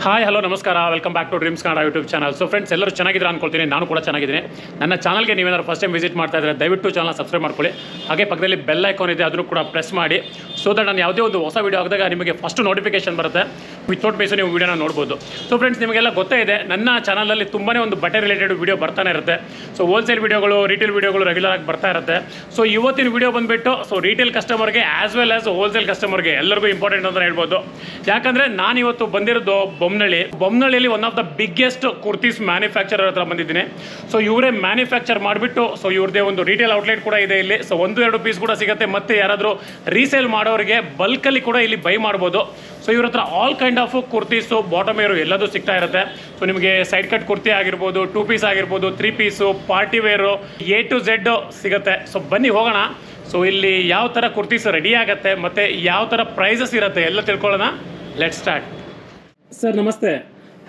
Hi hello ನಮಸ್ಕಾರ, welcome back to dreams Kannada YouTube channel. So friends, ಎಲ್ಲರೂ ಚೆನ್ನಾಗಿದ್ರೆ ಅನ್ಕೊಳ್ತೀನಿ. ನಾನು ಕೂಡ ಚೆನ್ನಾಗಿದ್ದೀನಿ. ನನ್ನ ಚಾನಲ್ಗೆ ನೀವೇನಾದ್ರು ಫಸ್ಟ್ ಟೈಮ್ ವಿಸಿಟ್ ಮಾಡ್ತಾ ಇದ್ದರೆ ದಯವಿಟ್ಟು ಚಾನಲ್ ಸಬ್ಸ್ಕ್ರೈಬ್ ಮಾಡ್ಕೊಳ್ಳಿ. ಹಾಗೆ ಪಕ್ಕದಲ್ಲಿ ಬೆಲ್ ಐಕಾನ್ ಇದೆ, ಅದನ್ನು ಕೂಡ ಪ್ರೆಸ್ ಮಾಡಿ. ಸೊ ದಟ್ ನಾನು ಯಾವುದೇ ಒಂದು ಹೊಸ ವೀಡಿಯೋ ಹಾಕಿದಾಗ ನಿಮಗೆ ಫಸ್ಟ್ ನೋಟಿಫಿಕೇಶನ್ ಬರುತ್ತೆ. ವಿತೌಟ್ ಬೇಸು ನೀವು ವೀಡಿಯೋನ ನೋಡ್ಬೋದು. ಸೊ ಫ್ರೆಂಡ್ಸ್, ನಿಮಗೆಲ್ಲ ಗೊತ್ತೇ ಇದೆ, ನನ್ನ ಚಾನಲಲ್ಲಿ ತುಂಬಾ ಒಂದು ಬಟ್ಟೆ ರಿಲೇಟೆಡ್ ವೀಡಿಯೋ ಬರ್ತಾನೆ ಇರುತ್ತೆ. ಸೊ ಹೋಲ್ಸೇಲ್ ವೀಡಿಯೋಗಳು, ರಿಟೇಲ್ ವೀಡಿಯೋಗಳು ರೆಗ್ಯುಲರ್ ಆಗಿ ಬರ್ತಾ ಇರುತ್ತೆ. ಸೊ ಇವತ್ತಿನ ವೀಡಿಯೋ ಬಂದುಬಿಟ್ಟು ರಿಟೇಲ್ ಕಸ್ಟಮರ್ಗೆ ಆಸ್ ವೆಲ್ ಆಸ್ ಹೋಲ್ಸೇಲ್ ಕಸ್ಟಮರ್ಗೆ ಎಲ್ಲರಿಗೂ ಇಂಪಾರ್ಟೆಂಟ್ ಅಂತ ಹೇಳ್ಬೋದು. ಯಾಕಂದರೆ ನಾನು ಇವತ್ತು ಬಂದಿರೋದು ಬೊಮ್ಮನಹಳ್ಳಿಯಲ್ಲಿ one of the biggest kurtis manufacturer ಹತ್ರ ಬಂದಿದ್ದೀನಿ. ಸೊ ಇವರೇ ಮ್ಯಾನುಫ್ಯಾಕ್ಚರ್ ಮಾಡಿಬಿಟ್ಟು ಇವ್ರದೇ ಒಂದು ರಿಟೇಲ್ ಔಟ್ಲೆಟ್ ಕೂಡ ಇದೆ ಇಲ್ಲಿ. ಸೊ 1-2 ಪೀಸ್ ಕೂಡ ಸಿಗುತ್ತೆ. ಮತ್ತು ಯಾರಾದರೂ ರೀಸೇಲ್ ಮಾಡೋರಿಗೆ ಬಲ್ಕಲ್ಲಿ ಕೂಡ ಇಲ್ಲಿ ಬೈ ಮಾಡ್ಬೋದು. ಸೊ ಇವ್ರ ಹತ್ರ all kind of kurtis, bottom wear ಎಲ್ಲದೂ ಸಿಗ್ತಾ ಇರುತ್ತೆ. ಸೊ ನಿಮಗೆ ಸೈಡ್ ಕಟ್ ಕುರ್ತಿ ಆಗಿರ್ಬೋದು, 2 ಪೀಸ್ ಆಗಿರ್ಬೋದು, 3 piece, party wear, A to Z ಸಿಗುತ್ತೆ. ಸೊ ಬನ್ನಿ ಹೋಗೋಣ. ಸೊ ಇಲ್ಲಿ ಯಾವ ಥರ ಕುರ್ತೀಸ್ ರೆಡಿ ಆಗುತ್ತೆ ಮತ್ತು ಯಾವ ಥರ ಪ್ರೈಸಸ್ ಇರುತ್ತೆ ಎಲ್ಲ ತಿಳ್ಕೊಳ್ಳೋಣ. Let start. ಸರ್ ನಮಸ್ತೆ.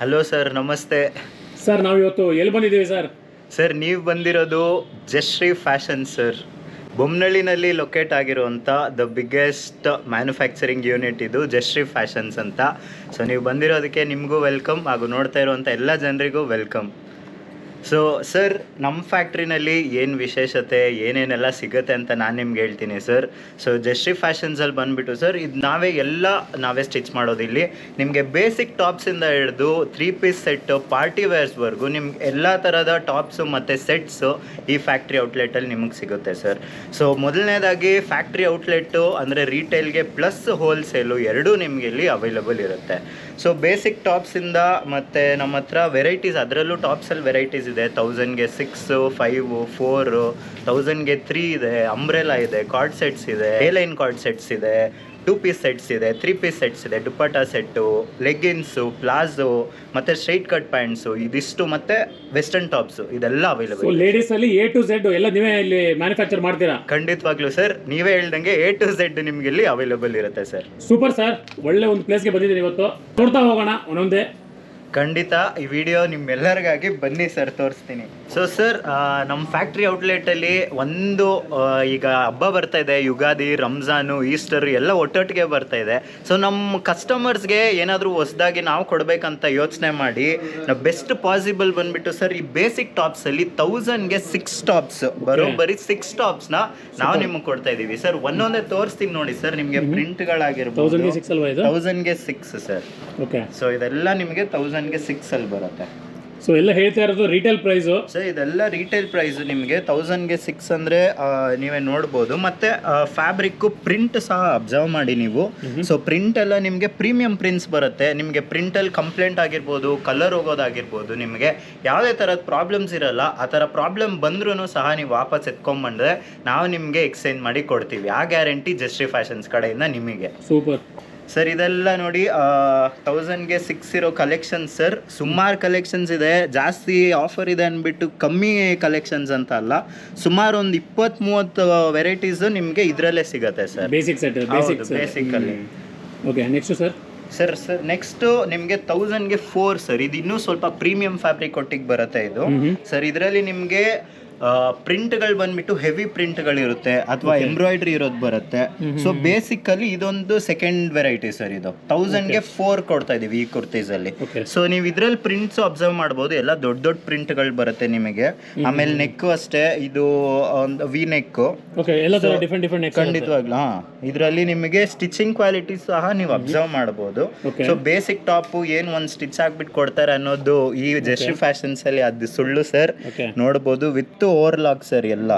ಹಲೋ ಸರ್, ನಮಸ್ತೆ ಸರ್. ನಾವು ಇವತ್ತು ಎಲ್ಲಿ ಬಂದಿದ್ದೀವಿ ಸರ್? ಸರ್, ನೀವು ಬಂದಿರೋದು ಜಯಶ್ರೀ ಫ್ಯಾಷನ್ ಸರ್. ಬೊಮ್ಮನಹಳ್ಳಿನಲ್ಲಿ ಲೊಕೇಟ್ ಆಗಿರುವಂಥ ದ ಬಿಗ್ಗೆಸ್ಟ್ ಮ್ಯಾನುಫ್ಯಾಕ್ಚರಿಂಗ್ ಯೂನಿಟ್ ಇದು ಜಯಶ್ರೀ ಫ್ಯಾಷನ್ಸ್ ಅಂತ. ಸೊ ನೀವು ಬಂದಿರೋದಕ್ಕೆ ನಿಮಗೂ ವೆಲ್ಕಮ್, ಹಾಗೂ ನೋಡ್ತಾ ಇರುವಂಥ ಎಲ್ಲ ಜನರಿಗೂ ವೆಲ್ಕಮ್. ಸೊ ಸರ್, ನಮ್ಮ ಫ್ಯಾಕ್ಟ್ರಿನಲ್ಲಿ ಏನು ವಿಶೇಷತೆ, ಏನೇನೆಲ್ಲ ಸಿಗುತ್ತೆ ಅಂತ ನಾನು ನಿಮ್ಗೆ ಹೇಳ್ತೀನಿ ಸರ್. ಸೊ ಜಯಶ್ರೀ ಫ್ಯಾಷನ್ಸಲ್ಲಿ ಬಂದುಬಿಟ್ಟು ಸರ್, ಇದು ನಾವೇ ಸ್ಟಿಚ್ ಮಾಡೋದು. ಇಲ್ಲಿ ನಿಮಗೆ ಬೇಸಿಕ್ ಟಾಪ್ಸಿಂದ ಹಿಡಿದು 3 ಪೀಸ್ ಸೆಟ್ಟು, ಪಾರ್ಟಿ ವೇರ್ಸ್ವರೆಗೂ ನಿಮ್ಗೆ ಎಲ್ಲ ಥರದ ಟಾಪ್ಸು ಮತ್ತು ಸೆಟ್ಸು ಈ ಫ್ಯಾಕ್ಟ್ರಿ ಔಟ್ಲೆಟಲ್ಲಿ ನಿಮಗೆ ಸಿಗುತ್ತೆ ಸರ್. ಸೊ ಮೊದಲನೇದಾಗಿ ಫ್ಯಾಕ್ಟ್ರಿ ಔಟ್ಲೆಟ್ಟು ಅಂದರೆ ರೀಟೇಲ್ಗೆ ಪ್ಲಸ್ ಹೋಲ್ಸೇಲು ಎರಡೂ ನಿಮಗೆ ಇಲ್ಲಿ ಅವೈಲಬಲ್ ಇರುತ್ತೆ. ಸೊ ಬೇಸಿಕ್ ಟಾಪ್ಸಿಂದ ಮತ್ತು ನಮ್ಮ ಹತ್ರ ವೆರೈಟೀಸ್, ಅದರಲ್ಲೂ ಟಾಪ್ಸಲ್ಲಿ ವೆರೈಟೀಸ್ ಇದೆ. 1000ಗೆ 6, 5, 4, 1000ಗೆ 3 ಇದೆ, ಅಂಬ್ರೆಲಾ ಇದೆ, ಕಾರ್ಡ್ ಸೆಟ್ಸ್ ಇದೆ, ಏಲೈನ್ ಕಾರ್ಡ್ ಸೆಟ್ಸ್ ಇದೆ, 2 ಪೀಸ್ ಸೆಟ್ಸ್ ಇದೆ, 3 ಪೀಸ್ ಸೆಟ್ಸ್ ಇದೆ, ದುಪ್ಪಟ್ಟ ಸೆಟ್ಟು, ಲೆಗ್ಗಿನ್ಸು, ಪ್ಲಾಜೋ ಮತ್ತು ಸ್ಟ್ರೈಟ್ ಕಟ್ ಪ್ಯಾಂಟ್ಸು, ಇದಿಷ್ಟು ಮತ್ತು ವೆಸ್ಟರ್ನ್ ಟಾಪ್ಸು ಇದೆಲ್ಲ ಅವೈಲಬಲ್. ಲೇಡೀಸ್ ಅಲ್ಲಿ A to Z ಎಲ್ಲ ನೀವೇ ಇಲ್ಲಿ ಮ್ಯಾನುಫ್ಯಾಕ್ಚರ್ ಮಾಡ್ತೀರಾ? ಖಂಡಿತವಾಗ್ಲೂ ಸರ್, ನೀವೇ ಹೇಳ್ದಂಗೆ A to Z ನಿಮ್ಗೆ ಇಲ್ಲಿ ಅವೈಲಬಲ್ ಇರುತ್ತೆ ಸರ್. ಸೂಪರ್ ಸರ್, ಒಳ್ಳೆ ಒಂದು ಪ್ಲೇಸ್ಗೆ ಬಂದಿದ್ದೀನಿ ಇವತ್ತು. ನೋಡ್ತಾ ಹೋಗೋಣ ಒಂದೊಂದೇ. ಖಂಡಿತ ಈ ವಿಡಿಯೋ ನಿಮ್ಮೆಲ್ಲರಿಗಾಗಿ ಬನ್ನಿ ಸರ್, ತೋರಿಸ್ತೀನಿ. ಸೊ ಸರ್, ನಮ್ಮ ಫ್ಯಾಕ್ಟ್ರಿ ಔಟ್ಲೆಟಲ್ಲಿ ಈಗ ಹಬ್ಬ ಬರ್ತಾ ಇದೆ, ಯುಗಾದಿ, ರಂಜಾನು, ಈಸ್ಟರ್ ಎಲ್ಲ ಒಟ್ಟೊಟ್ಟಿಗೆ ಬರ್ತಾ ಇದೆ. ಸೊ ನಮ್ಮ ಕಸ್ಟಮರ್ಸ್ಗೆ ಏನಾದರೂ ಹೊಸದಾಗಿ ನಾವು ಕೊಡಬೇಕಂತ ಯೋಚನೆ ಮಾಡಿ ನಾವು ಬೆಸ್ಟ್ ಪಾಸಿಬಲ್ ಬಂದುಬಿಟ್ಟು ಸರ್, ಈ ಬೇಸಿಕ್ ಟಾಪ್ಸಲ್ಲಿ 1000ಗೆ 6 ಟಾಪ್ಸ್, ಬರೋಬ್ಬರಿ 6 ಟಾಪ್ಸ್ನ ನಾವು ನಿಮಗೆ ಕೊಡ್ತಾ ಇದ್ದೀವಿ ಸರ್. ಒಂದೊಂದೇ ತೋರಿಸ್ತೀನಿ ನೋಡಿ ಸರ್. ನಿಮಗೆ ಪ್ರಿಂಟ್ಗಳಾಗಿರ್ಬೋದು 1000ಗೆ 6 ಸರ್. ಓಕೆ. ಸೊ ಇದೆಲ್ಲ ನಿಮಗೆ 1000ಗೆ 6 ಅಲ್ಲಿ ಬರುತ್ತೆ. ಸೊ ಎಲ್ಲ ಹೇಳ್ತಾ ಇರೋದು ರಿಟೇಲ್ ಪ್ರೈಸು ಸರ್. ಇದೆಲ್ಲ ರಿಟೇಲ್ ಪ್ರೈಸು ನಿಮಗೆ 1000ಗೆ 6 ಅಂದರೆ ನೀವೇ ನೋಡ್ಬೋದು. ಮತ್ತು ಫ್ಯಾಬ್ರಿಕ್ಕು ಪ್ರಿಂಟ್ ಸಹ ಅಬ್ಸರ್ವ್ ಮಾಡಿ ನೀವು. ಸೊ ಪ್ರಿಂಟ್ ಎಲ್ಲ ನಿಮಗೆ ಪ್ರೀಮಿಯಂ ಪ್ರಿಂಟ್ಸ್ ಬರುತ್ತೆ. ನಿಮಗೆ ಪ್ರಿಂಟಲ್ಲಿ ಕಂಪ್ಲೇಂಟ್ ಆಗಿರ್ಬೋದು, ಕಲರ್ ಹೋಗೋದಾಗಿರ್ಬೋದು, ನಿಮಗೆ ಯಾವುದೇ ಥರದ ಪ್ರಾಬ್ಲಮ್ಸ್ ಇರಲ್ಲ. ಆ ಥರ ಪ್ರಾಬ್ಲಮ್ ಬಂದ್ರೂ ಸಹ ನೀವು ವಾಪಸ್ ಎತ್ಕೊಂಡ್ಬಂದ್ರೆ ನಾವು ನಿಮಗೆ ಎಕ್ಸ್ಚೇಂಜ್ ಮಾಡಿ ಕೊಡ್ತೀವಿ. ಆ ಗ್ಯಾರಂಟಿ ಜಯಶ್ರೀ ಫ್ಯಾಷನ್ಸ್ ಕಡೆಯಿಂದ ನಿಮಗೆ. Super sir. ಇದೆಲ್ಲ ನೋಡಿ 1000ಗೆ 6 ಇರೋ ಕಲೆಕ್ಷನ್ಸ್ ಸರ್. ಸುಮಾರು ಕಲೆಕ್ಷನ್ಸ್ ಇದೆ. ಜಾಸ್ತಿ ಆಫರ್ ಇದೆ ಅಂದ್ಬಿಟ್ಟು ಕಮ್ಮಿ ಕಲೆಕ್ಷನ್ಸ್ ಅಂತ ಅಲ್ಲ, ಸುಮಾರು ಒಂದು 20-30 ವೆರೈಟೀಸು ನಿಮಗೆ ಇದರಲ್ಲೇ ಸಿಗುತ್ತೆ sir. Basic set, basically. Okay, next sir. Next ನಿಮಗೆ 1000ಗೆ 4 ಸರ್. ಇದು ಇನ್ನೂ ಸ್ವಲ್ಪ ಪ್ರೀಮಿಯಂ ಫ್ಯಾಬ್ರಿಕ್ ಒಟ್ಟಿಗೆ ಬರುತ್ತೆ ಇದು ಸರ್. ಇದರಲ್ಲಿ ನಿಮಗೆ ಪ್ರಿಂಟ್ಗಳು ಬಂದ್ಬಿಟ್ಟು ಹೆವಿ ಪ್ರಿಂಟ್ಗಳಿರುತ್ತೆ, ಅಥವಾ ಎಂಬ್ರಾಯ್ಡ್ರಿ ಇರೋದು ಬರುತ್ತೆ. ಸೊ ಬೇಸಿಕಲಿ ಇದೊಂದು ಸೆಕೆಂಡ್ ವೆರೈಟಿ ಸರ್. ಇದು 1000ಗೆ 4 ಕೊಡ್ತಾ ಇದೀವಿ ಈ ಕುರ್ತೀಸಲ್ಲಿ. ಸೊ ನೀವು ಇದ್ರಲ್ಲಿ ಪ್ರಿಂಟ್ಸ್ ಅಬ್ಸರ್ವ್ ಮಾಡ್ಬೋದು. ಎಲ್ಲ ದೊಡ್ಡ ದೊಡ್ಡ ಪ್ರಿಂಟ್ಗಳು ಬರುತ್ತೆ ನಿಮಗೆ. ಆಮೇಲೆ ನೆಕ್ ಅಷ್ಟೇ, ಇದು ಒಂದು ವಿ ನೆಕ್. ಖಂಡಿತವಾಗ್ಲೂ ಇದರಲ್ಲಿ ನಿಮಗೆ ಸ್ಟಿಚಿಂಗ್ ಕ್ವಾಲಿಟಿ ಸಹ ನೀವು ಅಬ್ಸರ್ವ್ ಮಾಡ್ಬೋದು. ಸೊ ಬೇಸಿಕ್ ಟಾಪ್ ಏನು ಒಂದು ಸ್ಟಿಚ್ ಆಗ್ಬಿಟ್ಟು ಕೊಡ್ತಾರೆ ಅನ್ನೋದು ಈ ಜಯಶ್ರೀ ಫ್ಯಾಷನ್ಸ್ ಅಲ್ಲಿ ಅದು ಸುಳ್ಳು ಸರ್. ನೋಡ್ಬೋದು ವಿತ್ ಓವರ್ಲಾಕ್ ಸರ್ ಎಲ್ಲ.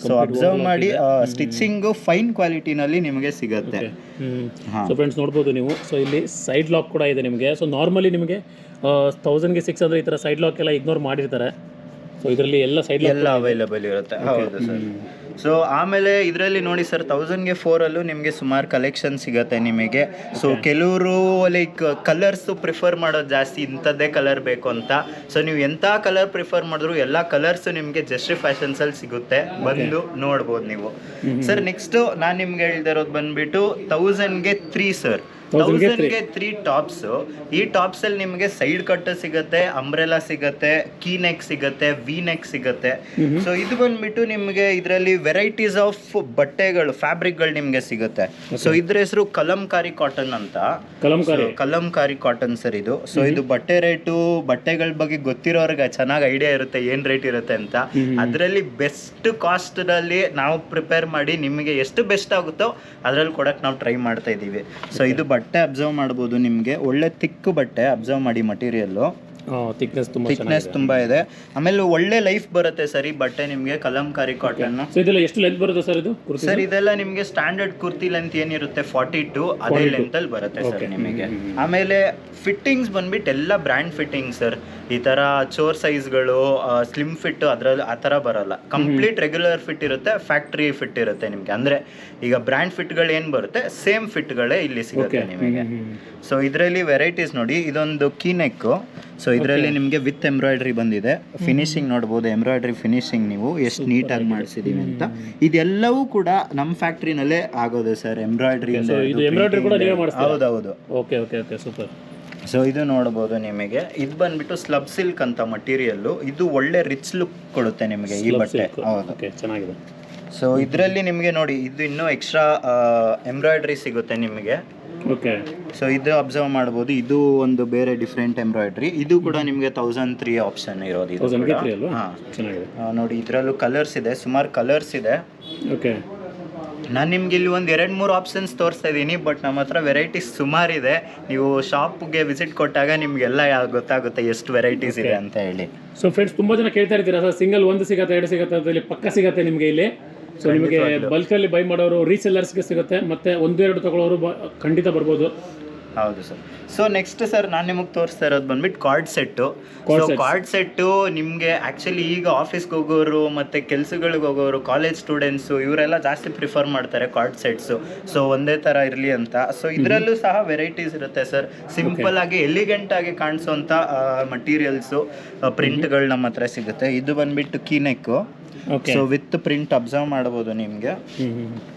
ಸೊ ಅಬ್ಸರ್ವ್ ಮಾಡಿ, ಸ್ಟಿಚಿಂಗ್ ಫೈನ್ ಕ್ವಾಲಿಟಿನಲ್ಲಿ ನಿಮಗೆ ಸಿಗುತ್ತೆ. ಸೊ ಫ್ರೆಂಡ್ಸ್ ನೋಡ್ಬೋದು ನೀವು. ಸೊ ಇಲ್ಲಿ ಸೈಡ್ ಲಾಕ್ ಕೂಡ ಇದೆ ನಿಮಗೆ. ಸೊ ನಾರ್ಮಲಿ ನಿಮಗೆ 1000ಗೆ 6 ಅಂದರೆ ಈ ಥರ ಸೈಡ್ ಲಾಕ್ ಎಲ್ಲ ಇಗ್ನೋರ್ ಮಾಡಿರ್ತಾರೆ. ಸೊ ಇದರಲ್ಲಿ ಎಲ್ಲ ಸೈಡ್ ಲಾಕ್ ಎಲ್ಲ ಅವೈಲಬಲ್ ಇರುತ್ತೆ. ಹೌದು ಸರ್. ಸೊ ಆಮೇಲೆ ಇದರಲ್ಲಿ ನೋಡಿ ಸರ್, 1000ಗೆ 4ಅಲ್ಲೂ ನಿಮಗೆ ಸುಮಾರು ಕಲೆಕ್ಷನ್ ಸಿಗುತ್ತೆ ನಿಮಗೆ. ಸೊ ಕೆಲವರು ಲೈಕ್ ಕಲರ್ಸು ಪ್ರಿಫರ್ ಮಾಡೋದು ಜಾಸ್ತಿ, ಇಂಥದ್ದೇ ಕಲರ್ ಬೇಕು ಅಂತ. ಸೊ ನೀವು ಎಂಥ ಕಲರ್ ಪ್ರಿಫರ್ ಮಾಡಿದ್ರು ಎಲ್ಲ ಕಲರ್ಸು ನಿಮಗೆ ಜಯಶ್ರೀ ಫ್ಯಾಷನ್ಸಲ್ಲಿ ಸಿಗುತ್ತೆ, ಬಂದು ನೋಡ್ಬೋದು ನೀವು ಸರ್. ನೆಕ್ಸ್ಟು ನಾನು ನಿಮ್ಗೆ ಹೇಳ್ದಿರೋದು ಬಂದುಬಿಟ್ಟು 1000ಗೆ 3 ಸರ್. 1000ಗೆ 3 ಟಾಪ್ಸ್. ಈ ಟಾಪ್ಸ್ ಅಲ್ಲಿ ನಿಮಗೆ ಸೈಡ್ ಕಟ್ ಸಿಗುತ್ತೆ, ಅಂಬ್ರೆಲಾ ಸಿಗುತ್ತೆ, ಕೀ ನೆಕ್ ಸಿಗುತ್ತೆ, ವಿ ನೆಕ್ ಸಿಗುತ್ತೆ. ಸೊ ಇದು ಬಂದ್ಬಿಟ್ಟು ನಿಮಗೆ ಇದರಲ್ಲಿ ವೆರೈಟೀಸ್ ಆಫ್ ಬಟ್ಟೆಗಳು, ಫ್ಯಾಬ್ರಿಕ್ಗಳು ನಿಮಗೆ ಸಿಗುತ್ತೆ. ಸೊ ಇದ್ರ ಹೆಸರು ಕಲಂಕಾರಿ ಕಾಟನ್ ಅಂತ. ಕಲಂಕಾರಿ ಕಾಟನ್ ಸರ್ ಇದು. ಸೊ ಇದು ಬಟ್ಟೆ ರೇಟು, ಬಟ್ಟೆಗಳ ಬಗ್ಗೆ ಗೊತ್ತಿರೋರ್ಗೆ ಚೆನ್ನಾಗಿ ಐಡಿಯಾ ಇರುತ್ತೆ ಏನ್ ರೇಟ್ ಇರುತ್ತೆ ಅಂತ. ಅದರಲ್ಲಿ ಬೆಸ್ಟ್ ಕಾಸ್ಟ್ ಅಲ್ಲಿ ನಾವು ಪ್ರಿಪೇರ್ ಮಾಡಿ ನಿಮಗೆ ಎಷ್ಟು ಬೆಸ್ಟ್ ಆಗುತ್ತೋ ಅದ್ರಲ್ಲಿ ಕೊಡಕ್ ನಾವು ಟ್ರೈ ಮಾಡ್ತಾ ಇದೀವಿ. ಸೊ ಇದು ಬಟ್ಟೆ ಅಬ್ಸರ್ವ್ ಮಾಡ್ಬೋದು, ನಿಮಗೆ ಒಳ್ಳೆ ಥಿಕ್ ಬಟ್ಟೆ ಅಬ್ಸರ್ವ್ ಮಾಡಿ, ಮಟೀರಿಯಲ್ ಥಿಕ್ನೆಸ್ ತುಂಬಾ ಇದೆ. ಆಮೇಲೆ ಒಳ್ಳೆ ಲೈಫ್ ಬರುತ್ತೆ ಸರ್ ಈ ಬಟ್ಟೆ ನಿಮಗೆ, ಕಲಂಕಾರಿ ಕಾಟನ್. ಇದೆಲ್ಲ ಎಷ್ಟು ಲೆಂತ್ ಬರುತ್ತೆ ಸರ್ ಇದು? ಸರ್ ಇದೆಲ್ಲ ನಿಮಗೆ ಸ್ಟ್ಯಾಂಡರ್ಡ್ ಕುರ್ತಿ ಲೆಂತ್ ಏನಿರುತ್ತೆ 42 ಅದೇ ಲೆಂತ್ ಅಲ್ಲಿ ಬರುತ್ತೆ ಸರ್ ನಿಮಗೆ. ಆಮೇಲೆ ಫಿಟ್ಟಿಂಗ್ಸ್ ಬಂದ್ಬಿಟ್ಟು ಎಲ್ಲ ಬ್ರ್ಯಾಂಡ್ ಫಿಟ್ಟಿಂಗ್ ಸರ್. ಈ ತರ ಚೋರ್ ಸೈಜ್ಗಳು, ಸ್ಲಿಮ್ ಫಿಟ್ ಅದ್ರಲ್ಲಿ ಆ ಥರ ಬರಲ್ಲ. ಕಂಪ್ಲೀಟ್ ರೆಗ್ಯುಲರ್ ಫಿಟ್ ಇರುತ್ತೆ, ಫ್ಯಾಕ್ಟ್ರಿ ಫಿಟ್ ಇರುತ್ತೆ ನಿಮಗೆ. ಅಂದ್ರೆ ಈಗ ಬ್ರ್ಯಾಂಡ್ ಫಿಟ್ಗಳು ಏನು ಬರುತ್ತೆ ಸೇಮ್ ಫಿಟ್ಗಳೇ ಇಲ್ಲಿ ಸಿಗುತ್ತೆ ನಿಮಗೆ. ಸೊ ಇದರಲ್ಲಿ ವೆರೈಟೀಸ್ ನೋಡಿ, ಇದೊಂದು ಕೀ ನೆಕ್. ಸೊ ಇದರಲ್ಲಿ ನಿಮಗೆ ವಿತ್ ಎಂಬ್ರಾಯ್ಡ್ರಿ ಬಂದಿದೆ. ಫಿನಿಶಿಂಗ್ ನೋಡ್ಬೋದು, ಎಂಬ್ರಾಯ್ಡ್ರಿ ಫಿನಿಶಿಂಗ್ ನೀವು ಎಷ್ಟು ನೀಟಾಗಿ ಮಾಡಿಸಿದೀವಿ ಅಂತ. ಇದೆಲ್ಲವೂ ಕೂಡ ನಮ್ಮ ಫ್ಯಾಕ್ಟ್ರಿನಲ್ಲೇ ಆಗೋದು ಸರ್, ಎಂಬ್ರಾಯ್ಡ್ರಿ. ಹೌದೌದು. ಸೂಪರ್. ಸೊ ಇದು ನೋಡ್ಬೋದು ನಿಮಗೆ. ಇದು ಬಂದ್ಬಿಟ್ಟು ಸ್ಲಬ್ ಸಿಲ್ಕ್ ಅಂತ ಮಟೀರಿಯಲ್. ಇದು ಒಳ್ಳೆ ರಿಚ್ ಲುಕ್ ಕೊಡುತ್ತೆ ನಿಮಗೆ ಈ ಬಟ್ಟೆ. ಹೌದು, ಚೆನ್ನಾಗಿದೆ. ಸೊ ಇದರಲ್ಲಿ ನಿಮಗೆ ನೋಡಿ, ಇದು ಇನ್ನೂ ಎಕ್ಸ್ಟ್ರಾ ಎಂಬ್ರಾಯ್ಡ್ರಿ ಸಿಗುತ್ತೆ ನಿಮಗೆ. ಸೊ ಇದು ಅಬ್ಸರ್ವ್ ಮಾಡ್ಬೋದು, ಇದು ಒಂದು ಬೇರೆ ಡಿಫ್ರೆಂಟ್ ಎಂಬ್ರಾಯ್ಡ್ರಿ. ಇದು ಕೂಡ ನಿಮಗೆ 1003 ಆಪ್ಷನ್ ಇರೋದು ಇದು. ನೋಡಿ ಇದರಲ್ಲೂ ಕಲರ್ಸ್ ಇದೆ, ಸುಮಾರು ಕಲರ್ಸ್ ಇದೆ. ನಾನು ನಿಮ್ಗೆ ಇಲ್ಲಿ ಒಂದು 2-3 ಆಪ್ಷನ್ಸ್ ತೋರಿಸ್ತಾ ಇದ್ದೀನಿ, ಬಟ್ ನಮ್ಮ ಹತ್ರ ವೆರೈಟೀಸ್ ಸುಮಾರಿದೆ. ನೀವು ಶಾಪ್ಗೆ ವಿಸಿಟ್ ಕೊಟ್ಟಾಗ ನಿಮಗೆಲ್ಲ ಗೊತ್ತಾಗುತ್ತೆ ಎಷ್ಟು ವೆರೈಟೀಸ್ ಇದೆ ಅಂತ ಹೇಳಿ. ಸೊ ಫ್ರೆಂಡ್ಸ್, ತುಂಬ ಜನ ಕೇಳ್ತಾ ಇರ್ತೀರಾ ಸರ್, ಸಿಂಗಲ್ 1 ಸಿಗುತ್ತೆ 2 ಸಿಗುತ್ತೆ ಅಂತ. ಇಲ್ಲಿ ಪಕ್ಕ ಸಿಗುತ್ತೆ ನಿಮಗೆ ಇಲ್ಲಿ. ಸೊ ನಿಮಗೆ ಬಲ್ಕಲ್ಲಿ ಬೈ ಮಾಡೋರು ರೀಸೆಲ್ಲರ್ಸ್ಗೆ ಸಿಗುತ್ತೆ, ಮತ್ತು 1-2 ತಗೊಳ್ಳೋರು ಖಂಡಿತ ಬರ್ಬೋದು. ಹೌದು ಸರ್. ಸೊ ನೆಕ್ಸ್ಟ್ ಸರ್ ನಾನು ನಿಮಗೆ ತೋರಿಸ್ತಾ ಇರೋದು ಬಂದ್ಬಿಟ್ಟು card set. So card set ನಿಮಗೆ ಆ್ಯಕ್ಚುಲಿ ಈಗ ಆಫೀಸ್ಗೆ ಹೋಗೋರು ಮತ್ತು ಕೆಲ್ಸಗಳಿಗೆ ಹೋಗೋರು, ಕಾಲೇಜ್ ಸ್ಟೂಡೆಂಟ್ಸು ಇವರೆಲ್ಲ ಜಾಸ್ತಿ ಪ್ರಿಫರ್ ಮಾಡ್ತಾರೆ ಕಾರ್ಡ್ ಸೆಟ್ಸು. ಸೊ ಒಂದೇ ಥರ ಇರಲಿ ಅಂತ. ಸೊ ಇದರಲ್ಲೂ ಸಹ ವೆರೈಟೀಸ್ ಇರುತ್ತೆ ಸರ್. ಸಿಂಪಲ್ ಆಗಿ ಎಲಿಗೆಂಟ್ ಆಗಿ ಕಾಣಿಸೋಂಥ ಮಟೀರಿಯಲ್ಸು, ಪ್ರಿಂಟ್ಗಳು ನಮ್ಮ ಹತ್ರ ಸಿಗುತ್ತೆ. ಇದು ಬಂದ್ಬಿಟ್ಟು ಕೀನೆಕ್ಕು. ಸೊ ವಿತ್ ಪ್ರಿಂಟ್ ಅಬ್ಸರ್ವ್ ಮಾಡ್ಬೋದು ನಿಮಗೆ.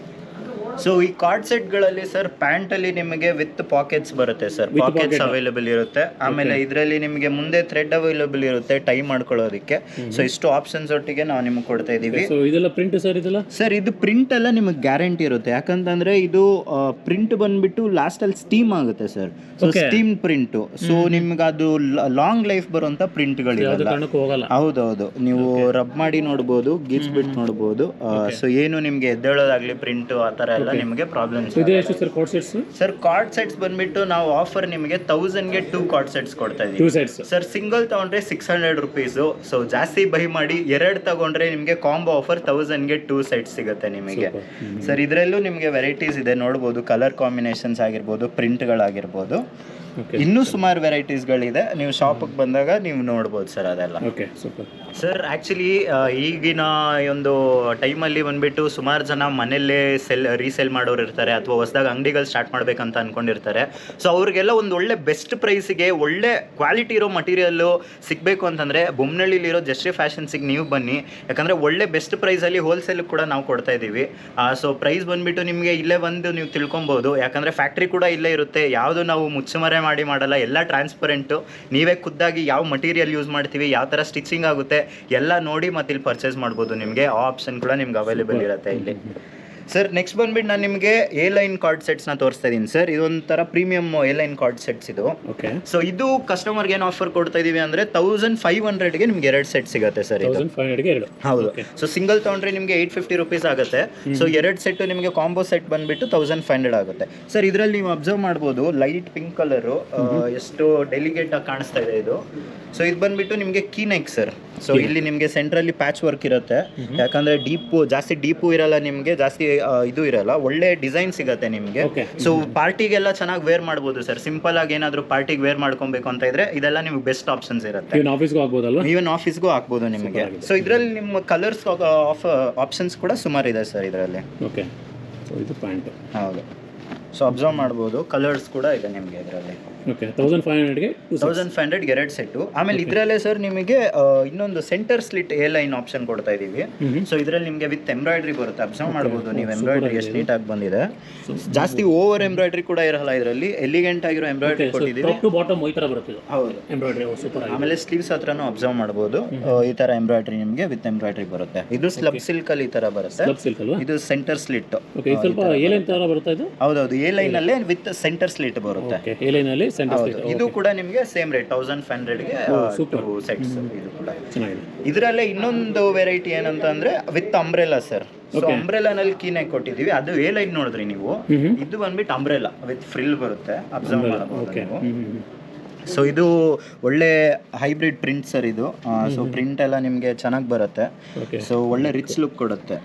ಸೊ ಈ ಕಾರ್ಡ್ ಸೆಟ್ಗಳಲ್ಲಿ ಸರ್ ಪ್ಯಾಂಟಲ್ಲಿ ನಿಮಗೆ ವಿತ್ ಪಾಕೆಟ್ಸ್ ಬರುತ್ತೆ ಸರ್, ಪಾಕೆಟ್ಸ್ ಅವೈಲೇಬಲ್ ಇರುತ್ತೆ. ಆಮೇಲೆ ಇದರಲ್ಲಿ ನಿಮಗೆ ಮುಂದೆ ಥ್ರೆಡ್ ಅವೈಲೇಬಲ್ ಇರುತ್ತೆ ಟೈ ಮಾಡ್ಕೊಳ್ಳೋದಕ್ಕೆ. ಸೊ ಇಷ್ಟು ಆಪ್ಷನ್ಸ್ ಒಟ್ಟಿಗೆ ನಾವು ನಿಮಗೆ ಕೊಡ್ತಾ ಇದೀವಿ. ಇದೆಲ್ಲ ಪ್ರಿಂಟ್ ಸರ್, ಇದೆಲ್ಲ ಸರ್ ಇದು ಪ್ರಿಂಟ್ ಎಲ್ಲ ನಿಮಗೆ ಗ್ಯಾರಂಟಿ ಇರುತ್ತೆ. ಯಾಕಂತಂದ್ರೆ ಇದು ಪ್ರಿಂಟ್ ಬಂದ್ಬಿಟ್ಟು ಲಾಸ್ಟ್ ಅಲ್ಲಿ ಸ್ಟೀಮ್ ಆಗುತ್ತೆ sir. So steam print. So ನಿಮ್ಗೆ ಅದು ಲಾಂಗ್ ಲೈಫ್ ಬರುವಂತ ಪ್ರಿಂಟ್ಗಳಿರಲ್ಲ. ಹೌದೌದು, ನೀವು ರಬ್ ಮಾಡಿ ನೋಡ್ಬೋದು, ಗೀಚ್ಬಿಟ್ಟು ನೋಡ್ಬೋದು. ಸೊ ಏನು ನಿಮ್ಗೆ ಎದ್ದೇಳೋದಾಗ್ಲಿ ಪ್ರಿಂಟ್ ಆ ಥರ ಎಲ್ಲ ನಿಮಗೆ ಪ್ರಾಬ್ಲಮ್. ಸರ್ ಕಾರ್ಡ್ ಸೆಟ್ಸ್ ಬಂದ್ಬಿಟ್ಟು ನಾವು ಆಫರ್ ನಿಮಗೆ 1000ಗೆ 2 ಕಾರ್ಡ್ ಸೆಟ್ಸ್ ಕೊಡ್ತಾ ಇದೀವಿ ಸರ್. ಸಿಂಗಲ್ ತಗೊಂಡ್ರೆ 600 ರುಪೀಸ್. ಸೊ ಜಾಸ್ತಿ ಬೈ ಮಾಡಿ 2 ತಗೊಂಡ್ರೆ ನಿಮಗೆ ಕಾಂಬೋ ಆಫರ್ 1000ಗೆ 2 ಸೆಟ್ಸ್ ಸಿಗುತ್ತೆ ನಿಮಗೆ ಸರ್. ಇದರಲ್ಲೂ ನಿಮಗೆ ವೆರೈಟೀಸ್ ಇದೆ ನೋಡ್ಬೋದು, ಕಲರ್ ಕಾಂಬಿನೇಷನ್ಸ್ ಆಗಿರ್ಬೋದು, ಪ್ರಿಂಟ್ಗಳಾಗಿರ್ಬೋದು. ಇನ್ನೂ ಸುಮಾರು ವೆರೈಟೀಸ್ಗಳಿದೆ, ನೀವು ಶಾಪಿಗೆ ಬಂದಾಗ ನೀವು ನೋಡ್ಬೋದು ಸರ್ ಅದೆಲ್ಲ. ಸರ್ ಆ್ಯಕ್ಚುಲಿ ಈಗಿನ ಒಂದು ಟೈಮಲ್ಲಿ ಬಂದ್ಬಿಟ್ಟು ಸುಮಾರು ಜನ ಮನೆಯಲ್ಲೇ ರೀಸೇಲ್ ಮಾಡೋರು ಇರ್ತಾರೆ, ಅಥವಾ ಹೊಸದಾಗಿ ಅಂಗಡಿಗಳು ಸ್ಟಾರ್ಟ್ ಮಾಡಬೇಕಂತ ಅಂದ್ಕೊಂಡಿರ್ತಾರೆ. ಸೊ ಅವ್ರಿಗೆಲ್ಲ ಒಂದು ಒಳ್ಳೆ ಬೆಸ್ಟ್ ಪ್ರೈಸಿಗೆ ಒಳ್ಳೆ ಕ್ವಾಲಿಟಿ ಇರೋ ಮಟೀರಿಯಲ್ಲು ಸಿಗಬೇಕು ಅಂತಂದರೆ ಬೊಮ್ಮನಹಳ್ಳಿಲಿರೋ ಜಸ್ಟ್ರಿ ಫ್ಯಾಷನ್ಸಿಗೆ ನೀವು ಬನ್ನಿ. ಯಾಕಂದರೆ ಒಳ್ಳೆ ಬೆಸ್ಟ್ ಪ್ರೈಸಲ್ಲಿ ಹೋಲ್ಸೇಲ್ ಕೂಡ ನಾವು ಕೊಡ್ತಾ ಇದ್ದೀವಿ. ಸೊ ಪ್ರೈಸ್ ಬಂದುಬಿಟ್ಟು ನಿಮಗೆ ಇಲ್ಲೇ ಬಂದು ನೀವು ತಿಳ್ಕೊಬೋದು. ಯಾಕಂದರೆ ಫ್ಯಾಕ್ಟ್ರಿ ಕೂಡ ಇಲ್ಲೇ ಇರುತ್ತೆ, ಯಾವುದು ನಾವು ಮುಚ್ಚಮರೆ ಮಾಡಲ್ಲ, ಎಲ್ಲ ಟ್ರಾನ್ಸ್ಪರೆಂಟು. ನೀವೇ ಖುದ್ದಾಗಿ ಯಾವ ಮಟೀರಿಯಲ್ ಯೂಸ್ ಮಾಡ್ತೀವಿ, ಯಾವ ಥರ ಸ್ಟಿಚಿಂಗ್ ಆಗುತ್ತೆ ಎಲ್ಲ ನೋಡಿ ಮತ್ತೆ ಇಲ್ಲಿ ಪರ್ಚೇಸ್ ಮಾಡ್ಬೋದು. ನಿಮಗೆ ಆ ಆಪ್ಷನ್ ಕೂಡ ನಿಮ್ಗೆ ಅವೈಲೇಬಲ್ ಇರುತ್ತೆ ಇಲ್ಲಿ ಸರ್. ನೆಕ್ಸ್ಟ್ ಬಂದ್ಬಿಟ್ಟು ನಾನು ನಿಮಗೆ ಎ ಲೈನ್ ಕಾರ್ಡ್ ಸೆಟ್ಸ್ನ ತೋರಿಸ್ತಾ ಇದ್ದೀನಿ ಸರ್. ಇದೊಂಥರ premium A line card sets ಇದು. ಸೊ ಇದು ಕಸ್ಟಮರ್ಗೆ ಏನು ಆಫರ್ ಕೊಡ್ತಾ ಇದೀವಿ ಅಂದರೆ 1500ಗೆ ನಿಮ್ಗೆ 2 ಸೆಟ್ ಸಿಗುತ್ತೆ ಸರ್. ಹೌದು. ಸೊ ಸಿಂಗಲ್ ತೊಗೊಂಡ್ರೆ ನಿಮಗೆ 850 ರುಪೀಸ್ ಆಗುತ್ತೆ. ಸೊ 2 ಸೆಟ್ ನಿಮಗೆ ಕಾಂಬೋ ಸೆಟ್ ಬಂದ್ಬಿಟ್ಟು 1500 ಆಗುತ್ತೆ ಸರ್. ಇದರಲ್ಲಿ ನೀವು ಅಬ್ಸರ್ವ್ ಮಾಡ್ಬೋದು, ಲೈಟ್ ಪಿಂಕ್ ಕಲರು ಎಷ್ಟು ಡೆಲಿಗೇಟ್ ಆಗಿ ಕಾಣಿಸ್ತಾ ಇದೆ ಇದು. ಸೊ ಇದು ಬಂದ್ಬಿಟ್ಟು ನಿಮಗೆ ಕೀ ನೆಕ್ ಸರ್. ಸೊ ಇಲ್ಲಿ ನಿಮಗೆ ಸೆಂಟ್ರಲ್ಲಿ ಪ್ಯಾಚ್ ವರ್ಕ್ ಇರುತ್ತೆ, ಯಾಕಂದ್ರೆ ಜಾಸ್ತಿ ಡೀಪು ಇರಲ್ಲ, ನಿಮಗೆ ಜಾಸ್ತಿ ಇದು ಇರಲ್ಲ, ಒಳ್ಳೆ ಡಿಸೈನ್ ಸಿಗುತ್ತೆ ನಿಮಗೆ. ಸೊ ಪಾರ್ಟಿಗೆಲ್ಲ ಚೆನ್ನಾಗಿ ವೇರ್ ಮಾಡ್ಬೋದು ಸರ್. ಸಿಂಪಲ್ ಆಗಿ ಏನಾದರೂ ಪಾರ್ಟಿಗೆ ವೇರ್ ಮಾಡ್ಕೊಬೇಕು ಅಂತ ಇದ್ರೆ ಇದೆಲ್ಲ ನಿಮ್ಗೆ ಬೆಸ್ಟ್ ಆಪ್ಷನ್ಸ್ ಇರುತ್ತೆ. ಈವನ್ ಆಫೀಸ್ಗೂ ಹಾಕ್ಬೋದು ನಿಮಗೆ. ಸೊ ಇದರಲ್ಲಿ ನಿಮ್ಮ ಕಲರ್ಸ್ ಆಪ್ಷನ್ಸ್ ಕೂಡ ಸುಮಾರು ಇದೆ ಸರ್ ಇದರಲ್ಲಿ. ಇದು ಪ್ಯಾಂಟ್. ಹೌದು. ಸೊ ಅಬ್ಸರ್ವ್ ಮಾಡ್ಬೋದು, ಕಲರ್ಸ್ ಕೂಡ ಇದೆ ನಿಮಗೆ ಇದರಲ್ಲಿ. ಓಕೆ 1500ಗೆ 1500 ಎರಡು ಸೆಟ್ಟು. ಆಮೇಲೆ ಇದರಲ್ಲೇ ಸರ್ ನಿಮಗೆ ಇನ್ನೊಂದು centre slit A line option ಕೊಡ್ತಾ ಇದೀವಿ. ಸೊ ಇದರಲ್ಲಿ ನಿಮಗೆ ವಿತ್ ಎಂಬ್ರಾಯ್ಡ್ರಿ ಬರುತ್ತೆ, ಅಬ್ಸರ್ವ್ ಮಾಡ್ಬೋದು ನೀವು ಎಂಬ್ರಾಯ್ಡ್ರಿ ಎಷ್ಟು ನೀಟಾಗಿ ಬಂದಿದೆ. ಜಾಸ್ತಿ ಓವರ್ ಎಂಬ್ರಾಯ್ಡ್ರಿ ಕೂಡ ಇರಲ್ಲ ಇದರಲ್ಲಿ, ಎಲಿಗೆಂಟ್ ಆಗಿರೋ ಎಂಬ್ರಾಯ್ಡ್ರಿ ಕೊಟ್ಟಿದ್ದೀವಿ. ಟಾಪ್ ಟು ಬಾಟಮ್ ಈ ತರ ಬರುತ್ತೆ ಇದು. ಹೌದು, ಎಂಬ್ರಾಯ್ಡ್ರಿ ಸೂಪರ್ ಆಗಿದೆ. ಆಮೇಲೆ ಸ್ಲೀವ್ಸ್ ಹತ್ರನೂ ಅಬ್ಸರ್ವ್ ಮಾಡ್ಬೋದು, ಈ ತರ ಎಂಬ್ರಾಯ್ಡ್ರಿ ನಿಮಗೆ ವಿತ್ ಎಂಬ್ರಾಯ್ಡ್ರಿ ಬರುತ್ತೆ. ಇದು ಸ್ಲಬ್ ಸಿಲ್ಕ್ ಅಲ್ಲಿ ಈ ತರ ಬರುತ್ತೆ. ಸ್ಲಬ್ ಸಿಲ್ಕ್ ಅಲ್ವಾ? ಇದು ಸೆಂಟರ್ ಸ್ಲಿಟ್. ಓಕೆ, ಇದು ಸ್ವಲ್ಪ ಎ ಲೈನ್ ತರ ಬರುತ್ತೆ ಇದು. ಹೌದೌದು, ಎ ಲೈನ್ ಅಲ್ಲೇ ವಿತ್ ಸೆಂಟರ್ ಸ್ಲಿಟ್ ಬರುತ್ತೆ. ಓಕೆ, ಎ ಲೈನ್ ಅಲ್ಲಿ ಸೆಂಟರ್ ಸ್ಲಿಟ್. ಇದು ಕೂಡ ನಿಮಗೆ ಸೇಮ್ ರೇಟ್ 1500ಗೆ ಟು ಸೆಟ್ಸ್. ಇದು ಕೂಡ ಚೆನ್ನಾಗಿದೆ. ಇದರಲ್ಲೇ ಇನ್ನೊಂದು ವೆರೈಟಿ ಏನಂತ ಅಂದ್ರೆ ವಿತ್ ಅಂಬ್ರೆಲಾ ಸರ್. ಸೊ ಅಂಬ್ರೆಲಾನಲ್ಲಿ ಕೀನೆ ಕೊಟ್ಟಿದೀವಿ, ಅದು ಎ ಲೈನ್ ನೋಡಿದ್ರಿ ನೀವು. ಇದು ಬಂದ್ಬಿಟ್ಟು ಅಂಬ್ರೆಲಾ ವಿತ್ ಫ್ರಿಲ್ ಬರುತ್ತೆ, ಅಬ್ಸರ್ವ್ ಮಾಡಬಹುದು ನೀವು. ಸೊ ಇದು ಒಳ್ಳೆ ಹೈಬ್ರಿಡ್ ಪ್ರಿಂಟ್ ಸರ್ ಇದು. ಸೊ ಪ್ರಿಂಟ್ ಎಲ್ಲ ನಿಮಗೆ ಚೆನ್ನಾಗಿ ಬರುತ್ತೆ. ಸೊ ಒಳ್ಳೆ ರಿಚ್ ಲುಕ್ ಕೊಡುತ್ತೆ,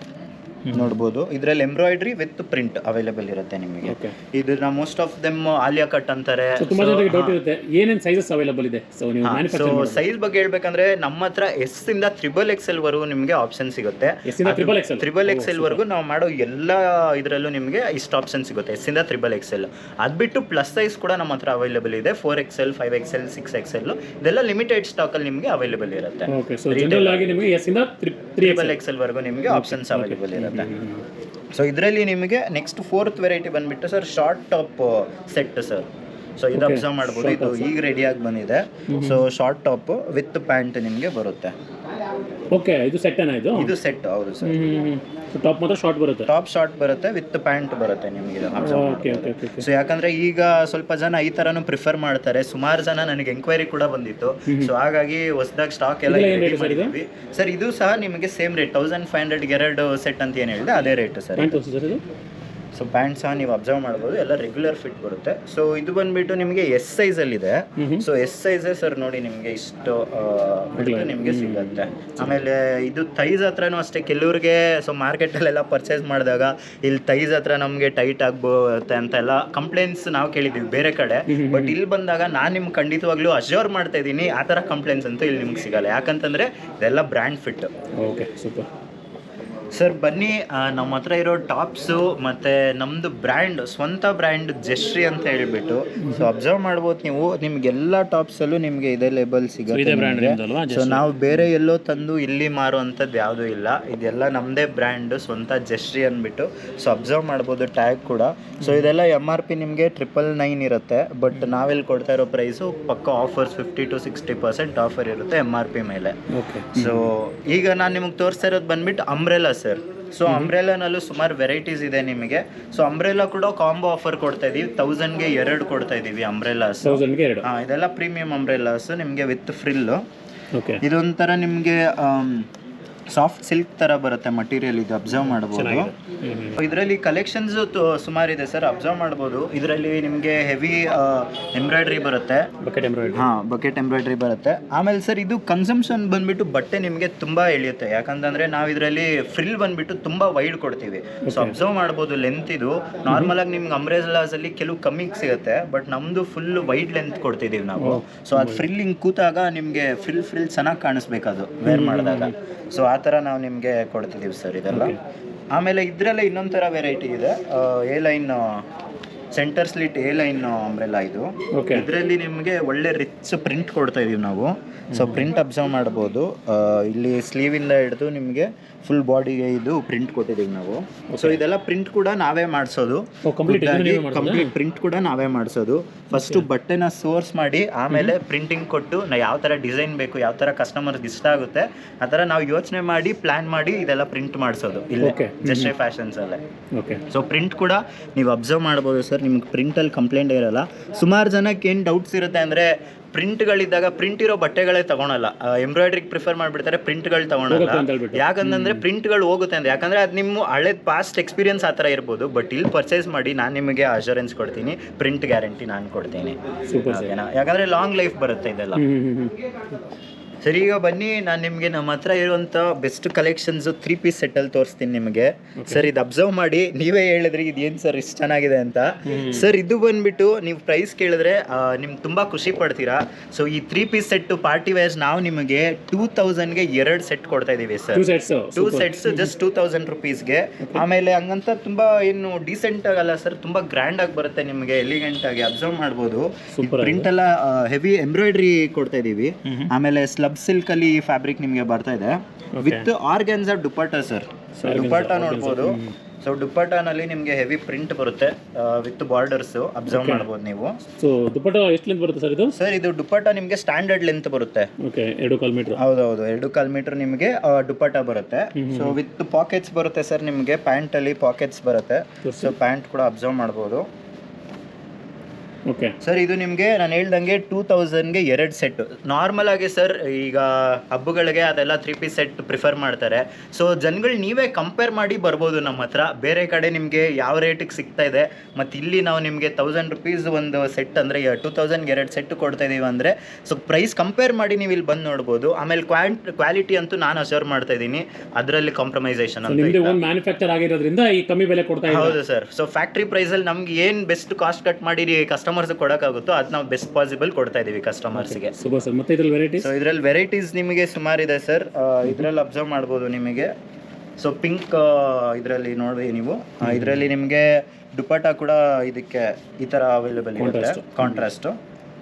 ನೋಡ್ಬೋದು. ಇದರಲ್ಲಿ ಎಂಬ್ರಾಯ್ಡ್ರಿ ವಿತ್ ಪ್ರಿಂಟ್ ಅವೈಲೇಬಲ್ ಇರುತ್ತೆ ನಿಮಗೆ. ಇದನ್ನ most of them Alia cut ಅಂತಾರೆ. ತುಂಬಾ ಜನರಿಗೆ ಡೌಟ್ ಇರುತ್ತೆ ಏನೇನು ಸೈಜಸ್ ಅವೈಲೇಬಲ್ ಇದೆ. ಸೊ ನೀವು ಸೊ ಸೈಜ್ ಬಗ್ಗೆ ಹೇಳ್ಬೇಕಂದ್ರೆ ನಮ್ಮ ಹತ್ರ ಎಸ್ ಇಂದ XXL ವರೆಗೂ ನಿಮಗೆ ಆಪ್ಷನ್ ಸಿಗುತ್ತೆ. XXL ವರೆಗೂ ನಾವು ಮಾಡೋ ಎಲ್ಲ ಇದರಲ್ಲೂ ನಿಮಗೆ ಇಷ್ಟು ಆಪ್ಷನ್ ಸಿಗುತ್ತೆ, ಎಸ್ ಇಂದ XXL. ಅದ್ ಬಿಟ್ಟು ಪ್ಲಸ್ ಸೈಜ್ ಕೂಡ ನಮ್ಮ ಹತ್ರ ಅವೈಲೇಬಲ್ ಇದೆ, 4XL, 5XL, 6XL. ಇದೆಲ್ಲ ಲಿಮಿಟೆಡ್ ಸ್ಟಾಕ್ ಅಲ್ಲಿ ನಿಮಗೆ ಅವೈಲೇಬಲ್ ಇರುತ್ತೆ. ಓಕೆ, ಸೊ ಜನರಲ್ ಆಗಿ ನಿಮಗೆ ಎಸ್ ಇಂದ XXL ವರೆಗೂ ನಿಮಗೆ ಆಪ್ಷನ್ಸ್ ಅವೈಲೇಬಲ್ ಇರುತ್ತೆ. ಸೊ ಇದರಲ್ಲಿ ನಿಮಗೆ ನೆಕ್ಸ್ಟ್ 4th ವೆರೈಟಿ ಬಂದ್ಬಿಟ್ಟು sir short top set sir. So ಇದು ಅಬ್ಸರ್ವ್ ಮಾಡ್ಬೋದು, ಇದು ಈಗ ರೆಡಿಯಾಗಿ ಬಂದಿದೆ. So short top with pant ನಿಮಗೆ ಬರುತ್ತೆ. ಓಕೆ, ಇದು ಸೆಟ್ ಏನಾ ಇದು? ಇದು ಸೆಟ್, ಹೌದು ಸರ್. ಟಾಪ್ ಮಾತ್ರ ಶಾರ್ಟ್ ಬರುತ್ತೆ. ಟಾಪ್ ಶಾರ್ಟ್ ಬರುತ್ತೆ ವಿತ್ ಪ್ಯಾಂಟ್ ಬರುತ್ತೆ ನಿಮಗೆ. ಸೊ ಯಾಕಂದ್ರೆ ಈಗ ಸ್ವಲ್ಪ ಜನ ಈ ತರನು ಪ್ರಿಫರ್ ಮಾಡ್ತಾರೆ. ಸುಮಾರು ಜನ ನನಗೆ ಎಂಕ್ವೈರಿ ಕೂಡ ಬಂದಿತ್ತು. ಸೊ ಹಾಗಾಗಿ ಹೊಸದಾಗಿ ಸ್ಟಾಕ್ ಎಲ್ಲ ಮಾಡಿದ್ವಿ ಸರ್. ಇದು ಸಹ ನಿಮಗೆ ಸೇಮ್ ರೇಟ್ 1500ಗೆ ಎರಡು ಸೆಟ್ ಅಂತ ಏನು ಹೇಳಿದೆ ಅದೇ ರೇಟ್ ಸರ್. ಸೊ ಪ್ಯಾಂಟ್ ಸಹ ನೀವು ಅಬ್ಸರ್ವ್ ಮಾಡ್ಬೋದು, ಎಲ್ಲ ರೆಗ್ಯುಲರ್ ಫಿಟ್ ಬರುತ್ತೆ. ಸೊ ಇದು ಬಂದ್ಬಿಟ್ಟು ನಿಮಗೆ ಎಸ್ ಸೈಜ್ ಅಲ್ಲಿ ಇದೆ. ಸೊ ಎಸ್ ಸೈಜ್ ಸರ್ ನೋಡಿ ನಿಮಗೆ ಇಷ್ಟು ನಿಮಗೆ ಸಿಗುತ್ತೆ. ಆಮೇಲೆ ಇದು ಥೈಸ್ ಹತ್ರನೂ ಅಷ್ಟೇ, ಕೆಲವ್ರಿಗೆ ಸೊ ಮಾರ್ಕೆಟಲ್ಲೆಲ್ಲ ಪರ್ಚೇಸ್ ಮಾಡಿದಾಗ ಇಲ್ಲಿ ಥೈಸ್ ಹತ್ರ ನಮಗೆ ಟೈಟ್ ಆಗ್ಬೋತ್ತೆ ಅಂತೆಲ್ಲ ಕಂಪ್ಲೇಂಟ್ಸ್ ನಾವು ಕೇಳಿದ್ದೀವಿ ಬೇರೆ ಕಡೆ. ಬಟ್ ಇಲ್ಲಿ ಬಂದಾಗ ನಾನು ನಿಮ್ಗೆ ಖಂಡಿತವಾಗ್ಲೂ ಅಶ್ಯೂರ್ ಮಾಡ್ತಾ ಇದ್ದೀನಿ, ಆ ಥರ ಕಂಪ್ಲೇಂಟ್ಸ್ ಅಂತೂ ಇಲ್ಲಿ ನಿಮ್ಗೆ ಸಿಗಲ್ಲ. ಯಾಕಂತಂದರೆ ಇದೆಲ್ಲ brand fit. Okay, super sir. ಬನ್ನಿ, ನಮ್ಮ ಹತ್ರ ಇರೋ ಟಾಪ್ಸು ಮತ್ತು ನಮ್ಮದು ಬ್ರ್ಯಾಂಡ್, ಸ್ವಂತ ಬ್ರ್ಯಾಂಡ್ ಜೆಶ್ರೀ ಅಂತ ಹೇಳಿಬಿಟ್ಟು. ಸೊ ಅಬ್ಸರ್ವ್ ಮಾಡ್ಬೋದು ನೀವು, ನಿಮಗೆಲ್ಲ ಟಾಪ್ಸಲ್ಲೂ ನಿಮಗೆ ಇದೇ ಲೇಬಲ್ ಸಿಗುತ್ತೆ. ಸೊ ನಾವು ಬೇರೆ ಎಲ್ಲೋ ತಂದು ಇಲ್ಲಿ ಮಾರುವಂಥದ್ದು ಯಾವುದೂ ಇಲ್ಲ, ಇದೆಲ್ಲ ನಮ್ಮದೇ ಬ್ರ್ಯಾಂಡು, ಸ್ವಂತ ಜೆಶ್ರೀ ಅಂದ್ಬಿಟ್ಟು. ಸೊ ಅಬ್ಸರ್ವ್ ಮಾಡ್ಬೋದು ಟ್ಯಾಗ್ ಕೂಡ. ಸೊ ಇದೆಲ್ಲ MRP ನಿಮಗೆ 999 ಇರುತ್ತೆ. ಬಟ್ ನಾವೆಲ್ಲಿ ಕೊಡ್ತಾ ಇರೋ ಪ್ರೈಸು ಪಕ್ಕ ಆಫರ್ಸ್ 50 to 60% ಆಫರ್ ಇರುತ್ತೆ MRP ಮೇಲೆ. ಸೊ ಈಗ ನಾನು ನಿಮಗೆ ತೋರಿಸ್ತಾ ಇರೋದು ಬಂದ್ಬಿಟ್ಟು ಅಂಬ್ರೆಲಾ ಸರ್. ಸೊ ಅಂಬ್ರೆಲಾನಲ್ಲೂ ಸುಮಾರು ವೆರೈಟೀಸ್ ಇದೆ ನಿಮಗೆ. ಸೊ ಅಂಬ್ರೆಲಾ ಕೂಡ ಕಾಂಬೋ ಆಫರ್ ಕೊಡ್ತಾ ಇದೀವಿ, 1000ಗೆ 2 ಕೊಡ್ತಾ ಇದೀವಿ ಅಂಬ್ರೆಲಾಸ್. ಇದೆಲ್ಲ ಪ್ರೀಮಿಯಂ ಅಂಬ್ರೆಲಾಸ್ ನಿಮಗೆ ವಿತ್ ಫ್ರಿಲ್. ಇದೊಂಥರ ನಿಮಗೆ ಸಾಫ್ಟ್ ಸಿಲ್ಕ್ ತರ ಬರುತ್ತೆ ಮಟೀರಿಯಲ್. ಇದು ಅಬ್ಸರ್ವ್ ಮಾಡಬಹುದು. ಇದರಲ್ಲಿ ಕಲೆಕ್ಷನ್ಸ್ ಸುಮಾರು ಇದೆ ಸರ್, ಅಬ್ಸರ್ವ್ ಮಾಡಬಹುದು. ಇದರಲ್ಲಿ ನಿಮಗೆ ಹೆವಿ ಎಂಬ್ರಾಯ್ಡ್ರಿ ಬರುತ್ತೆ, ಬಕೆಟ್ ಎಂಬ್ರಾಯ್ಡ್ರಿ ಬರುತ್ತೆ. ಆಮೇಲೆ ಸರ್ ಇದು ಕನ್ಸಂಪ್ಷನ್ ಬಂದ್ಬಿಟ್ಟು ಬಟ್ಟೆ ನಿಮಗೆ ತುಂಬಾ ಎಳೆಯುತ್ತೆ. ಯಾಕಂತಂದ್ರೆ ನಾವು ಇದರಲ್ಲಿ ಫ್ರಿಲ್ ಬಂದ್ಬಿಟ್ಟು ತುಂಬಾ ವೈಡ್ ಕೊಡ್ತೀವಿ. ಸೊ ಅಬ್ಸರ್ವ್ ಮಾಡಬಹುದು ಲೆಂತ್. ಇದು ನಾರ್ಮಲ್ ಆಗಿ ನಿಮ್ಗೆ ಅಂಬ್ರೆಲಾಸ್ ಅಲ್ಲಿ ಕೆಲವು ಕಮ್ಮಿ ಸಿಗುತ್ತೆ, ಬಟ್ ನಮ್ದು ಫುಲ್ ವೈಡ್ ಲೆಂತ್ ಕೊಡ್ತಿದೀವಿ ನಾವು. ಸೊ ಅದು ಫ್ರಿಲ್ ಹಿಂಗ್ ಕೂತಾಗ ನಿಮ್ಗೆ ಫ್ರಿಲ್ ಚೆನ್ನಾಗಿ ಕಾಣಿಸ್ಬೇಕು ಅದು ವೇರ್ ಮಾಡಿದಾಗ. ಸೊ ಆ ಥರ ನಾವು ನಿಮಗೆ ಕೊಡ್ತಿದ್ದೀವಿ ಸರ್ ಇದೆಲ್ಲ. ಆಮೇಲೆ ಇದರಲ್ಲೇ ಇನ್ನೊಂದು ಥರ ವೆರೈಟಿ ಇದೆ, A line centre slit A line umbrella. ಇದು ಇದರಲ್ಲಿ ನಿಮಗೆ ಒಳ್ಳೆ ರಿಚ್ ಪ್ರಿಂಟ್ ಕೊಡ್ತಾ ಇದೀವಿ ನಾವು. ಸೊ ಪ್ರಿಂಟ್ ಅಬ್ಸರ್ವ್ ಮಾಡ್ಬೋದು, ಇಲ್ಲಿ ಸ್ಲೀವಿಂದ ಹಿಡಿದು ನಿಮಗೆ ಫುಲ್ ಬಾಡಿಗೆ ಇದು ಪ್ರಿಂಟ್ ಕೊಟ್ಟಿದ್ದೀವಿ ನಾವು. ಸೊ ಇದೆಲ್ಲ ಪ್ರಿಂಟ್ ಕೂಡ ನಾವೇ ಮಾಡಿಸೋದು, ಕಂಪ್ಲೀಟ್ ಪ್ರಿಂಟ್ ಕೂಡ ನಾವೇ ಮಾಡಿಸೋದು. ಫಸ್ಟು ಬಟ್ಟೆನ ಸೋರ್ಸ್ ಮಾಡಿ ಆಮೇಲೆ ಪ್ರಿಂಟಿಂಗ್ ಕೊಟ್ಟು ಯಾವ ಥರ ಡಿಸೈನ್ ಬೇಕು, ಯಾವ ಥರ ಕಸ್ಟಮರ್ಗೆ ಇಷ್ಟ ಆಗುತ್ತೆ ಆ ಥರ ನಾವು ಯೋಚನೆ ಮಾಡಿ ಪ್ಲ್ಯಾನ್ ಮಾಡಿ ಇದೆಲ್ಲ ಪ್ರಿಂಟ್ ಮಾಡಿಸೋದು ಇಲ್ಲೇ ಜೆಶ್ರೀ ಫ್ಯಾಷನ್ಸ್ ಅಲ್ಲೇ. ಸೊ ಪ್ರಿಂಟ್ ಕೂಡ ನೀವು ಅಬ್ಸರ್ವ್ ಮಾಡ್ಬೋದು ಸರ್, ನಿಮ್ಗೆ ಪ್ರಿಂಟಲ್ಲಿ ಕಂಪ್ಲೇಂಟ್ ಇರಲ್ಲ. ಸುಮಾರು ಜನಕ್ಕೆ ಏನು ಡೌಟ್ಸ್ ಇರುತ್ತೆ ಅಂದರೆ ಪ್ರಿಂಟ್ಗಳಿದ್ದಾಗ ಪ್ರಿಂಟ್ ಇರೋ ಬಟ್ಟೆಗಳೇ ತಗೊಳಲ್ಲ, ಎಂಬ್ರಾಯ್ಡ್ರಿಗೆ ಪ್ರಿಫರ್ ಮಾಡಿಬಿಡ್ತಾರೆ, ಪ್ರಿಂಟ್ಗಳು ತಗೊಳಲ್ಲ. ಯಾಕಂತಂದ್ರೆ ಪ್ರಿಂಟ್ಗಳು ಹೋಗುತ್ತೆ ಅಂತ. ಯಾಕಂದ್ರೆ ಅದು ನಿಮ್ಮ ಹಳೇದು ಪಾಸ್ಟ್ ಎಕ್ಸ್ಪೀರಿಯನ್ಸ್ ಆ ಥರ ಇರ್ಬೋದು. ಬಟ್ ಇಲ್ಲಿ ಪರ್ಚೇಸ್ ಮಾಡಿ ನಾನು ನಿಮಗೆ ಅಶ್ಯೂರೆನ್ಸ್ ಕೊಡ್ತೀನಿ, ಪ್ರಿಂಟ್ ಗ್ಯಾರಂಟಿ ನಾನು ಕೊಡ್ತೀನಿ. ಯಾಕಂದ್ರೆ ಲಾಂಗ್ ಲೈಫ್ ಬರುತ್ತೆ ಇದೆಲ್ಲ. ಸರಿ, ಈಗ ಬನ್ನಿ ನಾನು ನಿಮಗೆ ನಮ್ಮ ಹತ್ರ ಇರುವಂಥ ಬೆಸ್ಟ್ ಕಲೆಕ್ಷನ್ಸು 3 ಪೀಸ್ ಸೆಟ್ಟಲ್ಲಿ ತೋರಿಸ್ತೀನಿ ನಿಮಗೆ. ಸರ್ ಇದು ಅಬ್ಸರ್ವ್ ಮಾಡಿ, ನೀವೇ ಹೇಳಿದ್ರಿ ಇದು ಏನು ಸರ್ ಇಷ್ಟು ಚೆನ್ನಾಗಿದೆ ಅಂತ. ಸರ್ ಇದು ಬಂದ್ಬಿಟ್ಟು ನೀವು ಪ್ರೈಸ್ ಕೇಳಿದ್ರೆ ನಿಮ್ಗೆ ತುಂಬ ಖುಷಿ ಪಡ್ತೀರಾ. ಸೊ ಈ 3 ಪೀಸ್ ಸೆಟ್ಟು ಪಾರ್ಟಿ ವೇರ್ಸ್ ನಾವು ನಿಮಗೆ 2000ಗೆ 2 ಸೆಟ್ ಕೊಡ್ತಾ ಇದ್ದೀವಿ ಸರ್. 2 sets just 2000 ರುಪೀಸ್ಗೆ. ಆಮೇಲೆ ಹಂಗಂತ ತುಂಬ ಏನು ಡೀಸೆಂಟ್ ಆಗಲ್ಲ ಸರ್, ತುಂಬ ಗ್ರ್ಯಾಂಡ್ ಆಗಿ ಬರುತ್ತೆ ನಿಮಗೆ, ಎಲಿಗೆಂಟ್ ಆಗಿ ಅಬ್ಸರ್ವ್ ಮಾಡ್ಬೋದು. ಪ್ರಿಂಟ್ ಎಲ್ಲ ಹೆವಿ ಎಂಬ್ರಾಯ್ಡ್ರಿ ಕೊಡ್ತಾ ಇದೀವಿ. ಆಮೇಲೆ ಸ್ಲಬ್ ಸಿಲ್ಕ್ ಅಲ್ಲಿ ಫ್ಯಾಬ್ರಿಕ್ ನಿಮಗೆ ಬರ್ತಾ ಇದೆ with organza dupatta sir. Dupatta ನೋಡ್ಬೋದು. ಸೊ ದುಪಟ್ಟಾನಲ್ಲಿ ನಿಮಗೆ ಹೆವಿ ಪ್ರಿಂಟ್ ಬರುತ್ತೆ ವಿತ್ ಬಾರ್ಡರ್ಸ್ ಅಬ್ಸರ್ವ್ ಮಾಡ್ಬೋದು ನೀವು. ಸೊ ದುಪಟ್ಟಾ ಎಷ್ಟು ಲೆಂತ್ ಬರುತ್ತೆ ಸರ್ ಇದು? ಸರ್ ಇದು ದುಪಟ್ಟಾ ನಿಮಗೆ ಸ್ಟ್ಯಾಂಡರ್ಡ್ ಲೆಂತ್ ಬರುತ್ತೆ. Okay, 2.5 metre. ಹೌದೌದು, 2.5 ಮೀಟರ್ ನಿಮಗೆ ದುಪಟ್ಟಾ ಬರುತ್ತೆ. ಸೊ ವಿತ್ ಪಾಕೆಟ್ಸ್ ಬರುತ್ತೆ ಸರ್ ನಿಮಗೆ, ಪ್ಯಾಂಟ್ ಅಲ್ಲಿ ಪಾಕೆಟ್ಸ್ ಬರುತ್ತೆ. ಸೊ ಪ್ಯಾಂಟ್ ಕೂಡ ಅಬ್ಸರ್ವ್ ಮಾಡ್ಬೋದು. ಓಕೆ ಸರ್ ಇದು ನಿಮಗೆ ನಾನು ಹೇಳ್ದಂಗೆ 2000ಗೆ 2 ಸೆಟ್. ನಾರ್ಮಲ್ ಆಗಿ ಸರ್ ಈಗ ಹಬ್ಬಗಳಿಗೆ ಅದೆಲ್ಲ 3 ಪೀಸ್ ಸೆಟ್ ಪ್ರಿಫರ್ ಮಾಡ್ತಾರೆ. ಸೊ ಜನಗಳು ನೀವೇ ಕಂಪೇರ್ ಮಾಡಿ ಬರ್ಬೋದು ನಮ್ಮ ಹತ್ರ. ಬೇರೆ ಕಡೆ ನಿಮಗೆ ಯಾವ ರೇಟಿಗೆ ಸಿಗ್ತಾ ಇದೆ ಮತ್ತು ಇಲ್ಲಿ ನಾವು ನಿಮಗೆ 1000 ರುಪೀಸ್ ಒಂದು ಸೆಟ್ ಅಂದರೆ 2000ಗೆ 2 ಸೆಟ್ ಕೊಡ್ತಾ ಇದೀವಿ ಅಂದರೆ ಸೊ ಪ್ರೈಸ್ ಕಂಪೇರ್ ಮಾಡಿ ನೀವು ಇಲ್ಲಿ ಬಂದು ನೋಡ್ಬೋದು. ಆಮೇಲೆ ಕ್ವಾಲಿಟಿ ಅಂತೂ ನಾನು ಅಶ್ಯೂರ್ ಮಾಡ್ತಾ ಇದ್ದೀನಿ, ಅದರಲ್ಲಿ ಕಾಂಪ್ರಮೈಸೇಷನ್ ಅಂತ ಮ್ಯಾನುಫ್ಯಾಕ್ಚರ್ ಆಗಿರೋದ್ರಿಂದ ಈ ಕಮ್ಮಿ ಬೆಲೆ ಕೊಡ್ತಾ ಇದ್ದೀವಿ. ಹೌದು ಸರ್. ಸೊ ಫ್ಯಾಕ್ಟ್ರಿ ಪ್ರೈಸಲ್ಲಿ ನಮ್ಗೆ ಏನು ಬೆಸ್ಟ್ ಕಾಸ್ಟ್ ಕಟ್ ಮಾಡಿ ಕಸ್ಟಮರ್ಸ್ ಕೊಡೋಕ್ಕಾಗುತ್ತೋ ಅದು ನಾವು ಬೆಸ್ಟ್ ಪಾಸಿಬಲ್ ಕೊಡ್ತಾ ಇದೀವಿ ಕಸ್ಟಮರ್ಸ್ಗೆ. ಮತ್ತೆ ಇದ್ರಲ್ಲಿ ವೆರೈಟೀಸ್? ಸೊ ಇದರಲ್ಲಿ ವೆರೈಟೀಸ್ ನಿಮಗೆ ಸುಮಾರಿದೆ ಸರ್. ಇದರಲ್ಲಿ ಅಬ್ಸರ್ವ್ ಮಾಡ್ಬೋದು ನಿಮಗೆ. ಸೊ ಪಿಂಕ್ ಇದರಲ್ಲಿ ನೋಡಿ ನೀವು, ಇದರಲ್ಲಿ ನಿಮಗೆ ದುಪಟ್ಟಾ ಕೂಡ ಇದಕ್ಕೆ ಈ ಥರ ಅವೈಲೇಬಲ್ ಇರುತ್ತೆ, contrast.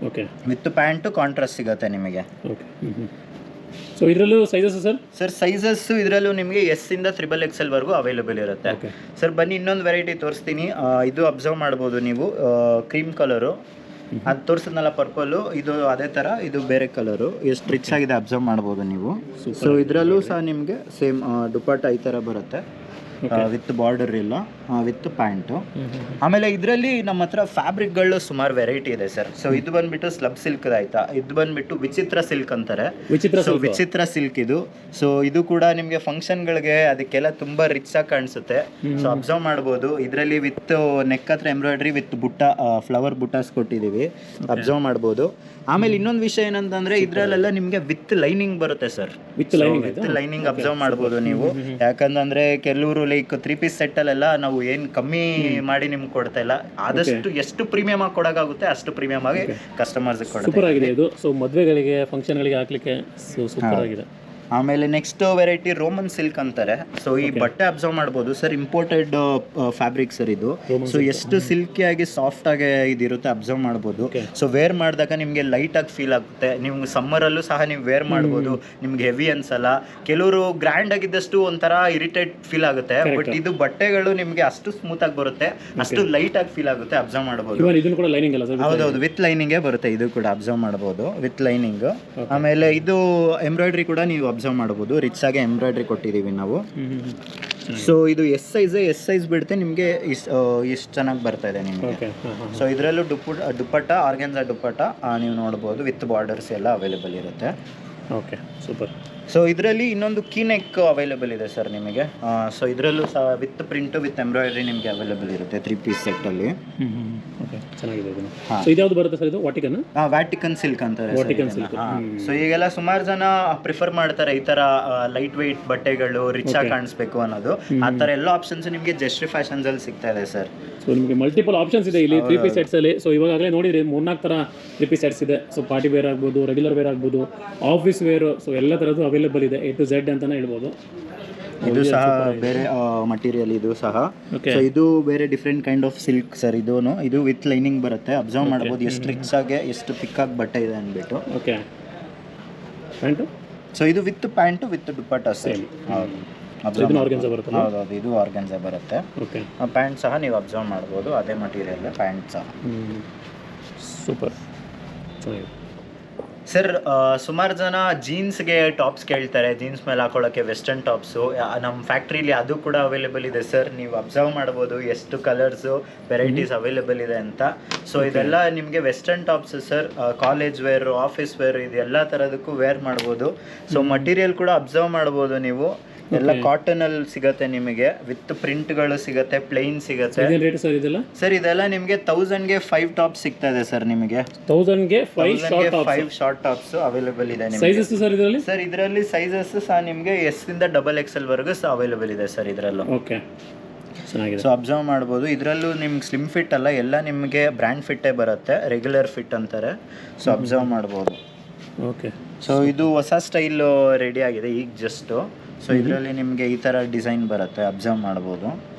Okay, with pant contrast ಸಿಗುತ್ತೆ ನಿಮಗೆ. ಓಕೆ. ಸೊ ಇದರಲ್ಲೂ ಸೈಜಸ್ ಸರ್? ಸರ್ ಸೈಜಸ್ ಇದರಲ್ಲೂ ನಿಮಗೆ ಎಸ್ ಇಂದ XXL ವರೆಗೂ ಅವೈಲೇಬಲ್ ಇರುತ್ತೆ. ಸರ್ ಬನ್ನಿ ಇನ್ನೊಂದು ವೆರೈಟಿ ತೋರಿಸ್ತೀನಿ. ಇದು ಅಬ್ಸರ್ವ್ ಮಾಡ್ಬೋದು ನೀವು, ಕ್ರೀಮ್ ಕಲರು. ಅದು ತೋರಿಸಿದ್ನಲ್ಲ ಪರ್ಪಲ್ಲು, ಇದು ಅದೇ ಥರ, ಇದು ಬೇರೆ ಕಲರು. ಎಷ್ಟು ರಿಚ್ ಆಗಿದೆ ಅಬ್ಸರ್ವ್ ಮಾಡ್ಬೋದು ನೀವು. ಸೊ ಇದರಲ್ಲೂ ಸಹ ನಿಮಗೆ ಸೇಮ್ ದುಪಟ್ಟಾ ಈ ಥರ ಬರುತ್ತೆ ವಿತ್ ಬಾರ್ಡರ್ ಇಲ್ಲ, ವಿತ್ ಪ್ಯಾಂಟು. ಆಮೇಲೆ ಇದರಲ್ಲಿ ನಮ್ಮ ಹತ್ರ ಫ್ಯಾಬ್ರಿಕ್ಗಳು ಸುಮಾರು ವೆರೈಟಿ ಇದೆ ಸರ್. ಸೊ ಇದು ಬಂದ್ಬಿಟ್ಟು ಸ್ಲಬ್ ಸಿಲ್ಕ್ ಆಯ್ತಾ, ಇದು ಬಂದ್ಬಿಟ್ಟು ವಿಚಿತ್ರ ಸಿಲ್ಕ್ ಅಂತಾರೆ. ವಿಚಿತ್ರ ಸಿಲ್ಕ್ ಇದು. ಸೊ ಇದು ಕೂಡ ನಿಮಗೆ ಫಂಕ್ಷನ್ಗಳಿಗೆ ಅದಕ್ಕೆಲ್ಲ ತುಂಬಾ ರಿಚ್ ಆಗಿ ಕಾಣಿಸುತ್ತೆ. ಸೊ ಅಬ್ಸರ್ವ್ ಮಾಡ್ಬೋದು. ಇದರಲ್ಲಿ ವಿತ್ ನೆಕ್ ಹತ್ರ ಎಂಬ್ರಾಯ್ಡ್ರಿ ವಿತ್ ಬುಟ್ಟ, ಫ್ಲವರ್ ಬುಟ್ಟಾಸ್ ಕೊಟ್ಟಿದ್ದೀವಿ, ಅಬ್ಸರ್ವ್ ಮಾಡ್ಬೋದು. ಆಮೇಲೆ ಇನ್ನೊಂದು ವಿಷಯ ಏನಂತಂದ್ರೆ ಇದ್ರಲ್ಲೆಲ್ಲ ನಿಮಗೆ ವಿತ್ ಲೈನಿಂಗ್ ಬರುತ್ತೆ ಸರ್. ವಿತ್ ಲೈನಿಂಗ್ ಅಬ್ಸರ್ವ್ ಮಾಡ್ಬೋದು ನೀವು. ಯಾಕಂದ್ರೆ ಕೆಲವರು ಲೈಕ್ 3 ಪೀಸ್ ಸೆಟ್ ಅಲ್ಲೆಲ್ಲ ನಾವು ಏನ್ ಕಮ್ಮಿ ಮಾಡಿ ನಿಮ್ಗೆ ಕೊಡ್ತಾ ಇಲ್ಲ, ಆದಷ್ಟು ಎಷ್ಟು ಪ್ರೀಮಿಯಂ ಆಗಿ ಕೊಡೋಕ್ಕಾಗುತ್ತೆ ಅಷ್ಟು ಪ್ರೀಮಿಯಂ ಆಗಿ ಕಸ್ಟಮರ್ಸ್ ಕೊಡ್ತಾರೆ. ಸೂಪರ್ ಆಗಿದೆ ಇದು. ಸೊ ಮದುವೆಗಳಿಗೆ ಫಂಕ್ಷನ್ಗಳಿಗೆ ಹಾಕ್ಲಿಕ್ಕೆ ಸೂಪರ್ ಆಗಿದೆ. ಆಮೇಲೆ ನೆಕ್ಸ್ಟ್ ವೆರೈಟಿ ರೋಮನ್ ಸಿಲ್ಕ್ ಅಂತಾರೆ. ಸೊ ಈ ಬಟ್ಟೆ ಅಬ್ಸರ್ವ್ ಮಾಡ್ಬೋದು ಸರ್, ಇಂಪೋರ್ಟೆಡ್ ಫ್ಯಾಬ್ರಿಕ್ ಸರ್ ಇದು. ಸೊ ಎಷ್ಟು ಸಿಲ್ಕಿ ಆಗಿ ಸಾಫ್ಟ್ ಆಗಿ ಇದಿರುತ್ತೆ ಅಬ್ಸರ್ವ್ ಮಾಡ್ಬೋದು. ಸೊ ವೇರ್ ಮಾಡಿದಾಗ ನಿಮಗೆ ಲೈಟ್ ಆಗಿ ಫೀಲ್ ಆಗುತ್ತೆ. ನೀವು ಸಮ್ಮರಲ್ಲೂ ಸಹ ನೀವು ವೇರ್ ಮಾಡ್ಬೋದು, ನಿಮ್ಗೆ ಹೆವಿ ಅನ್ಸಲ್ಲ. ಕೆಲವರು ಗ್ರ್ಯಾಂಡ್ ಆಗಿದ್ದಷ್ಟು ಒಂಥರ ಇರಿಟೇಟ್ ಫೀಲ್ ಆಗುತ್ತೆ, ಬಟ್ ಇದು ಬಟ್ಟೆಗಳು ನಿಮಗೆ ಅಷ್ಟು ಸ್ಮೂತ್ ಆಗಿ ಬರುತ್ತೆ, ಅಷ್ಟು ಲೈಟ್ ಆಗಿ ಫೀಲ್ ಆಗುತ್ತೆ, ಅಬ್ಸರ್ವ್ ಮಾಡ್ಬೋದು. ಹೌದೌದು, ವಿತ್ ಲೈನಿಂಗೇ ಬರುತ್ತೆ ಇದು ಕೂಡ, ಅಬ್ಸರ್ವ್ ಮಾಡ್ಬೋದು ವಿತ್ ಲೈನಿಂಗ್. ಆಮೇಲೆ ಇದು ಎಂಬ್ರಾಯ್ಡ್ರಿ ಕೂಡ ನೀವು ಅಬ್ಸರ್ವ್ ಮಾಡಬಹುದು, ರಿಚ್ ಆಗಿ ಎಂಬ್ರಾಯ್ಡ್ರಿ ಕೊಟ್ಟಿದ್ದೀವಿ ನಾವು. ಸೊ ಇದು ಎಸ್ ಸೈಜ್ ಬಿಡುತ್ತೆ ನಿಮಗೆ, ಇಷ್ಟು ಚೆನ್ನಾಗಿ ಬರ್ತಾ ಇದೆ ನಿಮಗೆ. ಸೊ ಇದರಲ್ಲೂ ದುಪಟ್ಟಾ ಆರ್ಗ್ಯಾನ್ಸಾ ದುಪಟ್ಟಾ ನೀವು ನೋಡ್ಬೋದು, ವಿತ್ ಬಾರ್ಡರ್ಸ್ ಎಲ್ಲ ಅವೈಲೇಬಲ್ ಇರುತ್ತೆ. Okay, super. ಸೊ ಇದರಲ್ಲಿ ಇನ್ನೊಂದು ಕೀನೆಕ್ ಅವೈಲೇಬಲ್ ಇದೆ ಸರ್ ನಿಮಗೆ. ಸೊ ಇದರಲ್ಲೂ ಸಹ ವಿತ್ ಪ್ರಿಂಟ್ ವಿತ್ ಎಂಬ್ರಾಯ್ಡ್ರಿ ನಿಮಗೆ ಅವೈಲೇಬಲ್ ಇರುತ್ತೆ 3 ಪೀಸ್ ಸೆಟ್ಟಲ್ಲಿ. ಚೆನ್ನಾಗಿದೆ. ಇದು ಯಾವುದು ಬರುತ್ತೆ ಸರ್? ಇದು ವಾಟಿಕನ್? ವ್ಯಾಟಿಕನ್ ಸಿಲ್ಕ್ ಅಂತಾರೆ. ಸೊ ಈಗೆಲ್ಲ ಸುಮಾರು ಜನ ಪ್ರಿಫರ್ ಮಾಡ್ತಾರೆ ಈ ತರ ಲೈಟ್ ವೆಯ್ಟ್ ಬಟ್ಟೆಗಳು ರಿಚ್ ಆಗಿ ಕಾಣಿಸ್ಬೇಕು ಅನ್ನೋದು. ಆ ಥರ ಎಲ್ಲ ಆಪ್ಷನ್ಸ್ ನಿಮಗೆ ಜಸ್ಟ್ರಿ ಫ್ಯಾಷನ್ಸ್ ಅಲ್ಲಿ ಸಿಗ್ತಾ ಇದೆ ಸರ್. ಸೊ ನಿಮಗೆ ಮಲ್ಟಿಪಲ್ ಆಪ್ಷನ್ಸ್ ಇದೆ ಇಲ್ಲಿ 3 ಪೀಸ್ ಸೆಟ್ಸ್ ಅಲ್ಲಿ. ಸೊ ಇವಾಗಲೇ ನೋಡಿದ್ರೆ 3-4 ಥರ 3 ಪೀಸ್ ಸೆಟ್ಸ್ ಇದೆ. ಸೊ ಪಾರ್ಟಿ ವೇರ್ ಆಗ್ಬೋದು, ರೆಗ್ಯುಲರ್ ವೇರ್ ಆಗ್ಬೋದು, ಆಫೀಸ್ ವೇರ್, ಸೊ ಎಲ್ಲ ಥರದ್ದು ಅವೈಲೇಬಲ್ ಇದೆ, A to Z ಅಂತಾನೆ ಹೇಳ್ಬೋದು. ಇದು ಸಹ ಬೇರೆ ಮಟೀರಿಯಲ್, ಇದು ಸಹ. ಸೊ ಇದು ಬೇರೆ different kind of silk sir. ಇದು ವಿತ್ ಲೈನಿಂಗ್ ಬರುತ್ತೆ, ಅಬ್ಸರ್ವ್ ಮಾಡ್ಬೋದು ಎಷ್ಟು ರಿಚ್ ಆಗಿ ಎಷ್ಟು ಥಿಕ್ ಆಗಿ ಬಟ್ಟೆ ಇದೆ ಅಂದ್ಬಿಟ್ಟು. Okay, pant? ಸೊ ಇದು with pant with dupatta same. ಹೌದು, ಇದು ಆರ್ಗನ್ಸಾ ಬರುತ್ತೆ. ಹೌದೌದು, ಇದು ಆರ್ಗನ್ಸಾ ಬರುತ್ತೆ. ಓಕೆ, ಪ್ಯಾಂಟ್ ಸಹ ನೀವು ಅಬ್ಸರ್ವ್ ಮಾಡ್ಬೋದು, ಅದೇ ಮಟೀರಿಯಲ್ ಪ್ಯಾಂಟ್ ಸಹ. ಸೂಪರ್, ಚೆನ್ನಾಗಿದೆ ಸರ್. ಸುಮಾರು ಜನ ಜೀನ್ಸ್ಗೆ ಟಾಪ್ಸ್ ಕೇಳ್ತಾರೆ, ಜೀನ್ಸ್ ಮೇಲೆ ಹಾಕೊಳ್ಳೋಕ್ಕೆ ವೆಸ್ಟರ್ನ್ ಟಾಪ್ಸು. ನಮ್ಮ ಫ್ಯಾಕ್ಟ್ರಿಲಿ ಅದು ಕೂಡ ಅವೈಲೇಬಲ್ ಇದೆ ಸರ್. ನೀವು ಅಬ್ಸರ್ವ್ ಮಾಡ್ಬೋದು ಎಷ್ಟು ಕಲರ್ಸು ವೆರೈಟೀಸ್ ಅವೈಲೇಬಲ್ ಇದೆ ಅಂತ. ಸೊ ಇದೆಲ್ಲ ನಿಮಗೆ western tops sir. College wear, office wear, ಇದೆಲ್ಲ ಥರದಕ್ಕೂ ವೇರ್ ಮಾಡ್ಬೋದು. ಸೊ ಮಟೀರಿಯಲ್ ಕೂಡ ಅಬ್ಸರ್ವ್ ಮಾಡ್ಬೋದು ನೀವು. ಎಲ್ಲ ಕಾಟನ್ ಅಲ್ಲಿ ಸಿಗತ್ತೆ ನಿಮಗೆ, ವಿತ್ ಪ್ರಿಂಟ್ಗಳು ಸಿಗತ್ತೆ, ಪ್ಲೈನ್ ಸಿಗತ್ತೆ. ಇದೇನು ರೇಟ್ ಸರ್ ಇದೆಲ್ಲ? ಸರ್ ಇದೆಲ್ಲ ನಿಮಗೆ 1000ಗೆ 5 ಟಾಪ್ ಸಿಗ್ತಾ ಇದೆ ಸರ್ ನಿಮಗೆ. 1000ಗೆ 5 ಶಾರ್ಟ್ ಟಾಪ್ಸ್ ಅವೈಲೇಬಲ್ ಇದೆ. ಸೈಜಸ್ ಸರ್ ಇದರಲ್ಲಿ? ಸರ್ ಇದರಲ್ಲಿ ಸೈಜಸ್ ಸಹ ನಿಮಗೆ ಎಸ್ ಇಂದ XXL ವರೆಗೂ ಸಹ ಅವೈಲೇಬಲ್ ಇದೆ ಸರ್ ಇದರಲ್ಲೂ. ಓಕೆ, ಚೆನ್ನಾಗಿದೆ. ಸೊ ಅಬ್ಸರ್ವ್ ಮಾಡ್ಬೋದು, ಇದರಲ್ಲೂ ನಿಮ್ಗೆ ಸ್ಲಿಮ್ ಫಿಟ್ ಅಲ್ಲ, ಎಲ್ಲ ನಿಮಗೆ ಬ್ರ್ಯಾಂಡ್ ಫಿಟ್ಟೇ ಬರುತ್ತೆ, ರೆಗ್ಯುಲರ್ ಫಿಟ್ ಅಂತಾರೆ. ಸೊ ಅಬ್ಸರ್ವ್ ಮಾಡ್ಬೋದು. ಓಕೆ, ಸೊ ಇದು ಹೊಸ ಸ್ಟೈಲ್ ರೆಡಿ ಆಗಿದೆ ಈಗ ಜಸ್ಟು. ಸೊ ಇದರಲ್ಲಿ ನಿಮಗೆ ಈ ಥರ ಡಿಸೈನ್ ಬರುತ್ತೆ, ಅಬ್ಸರ್ವ್ ಮಾಡ್ಬೋದು.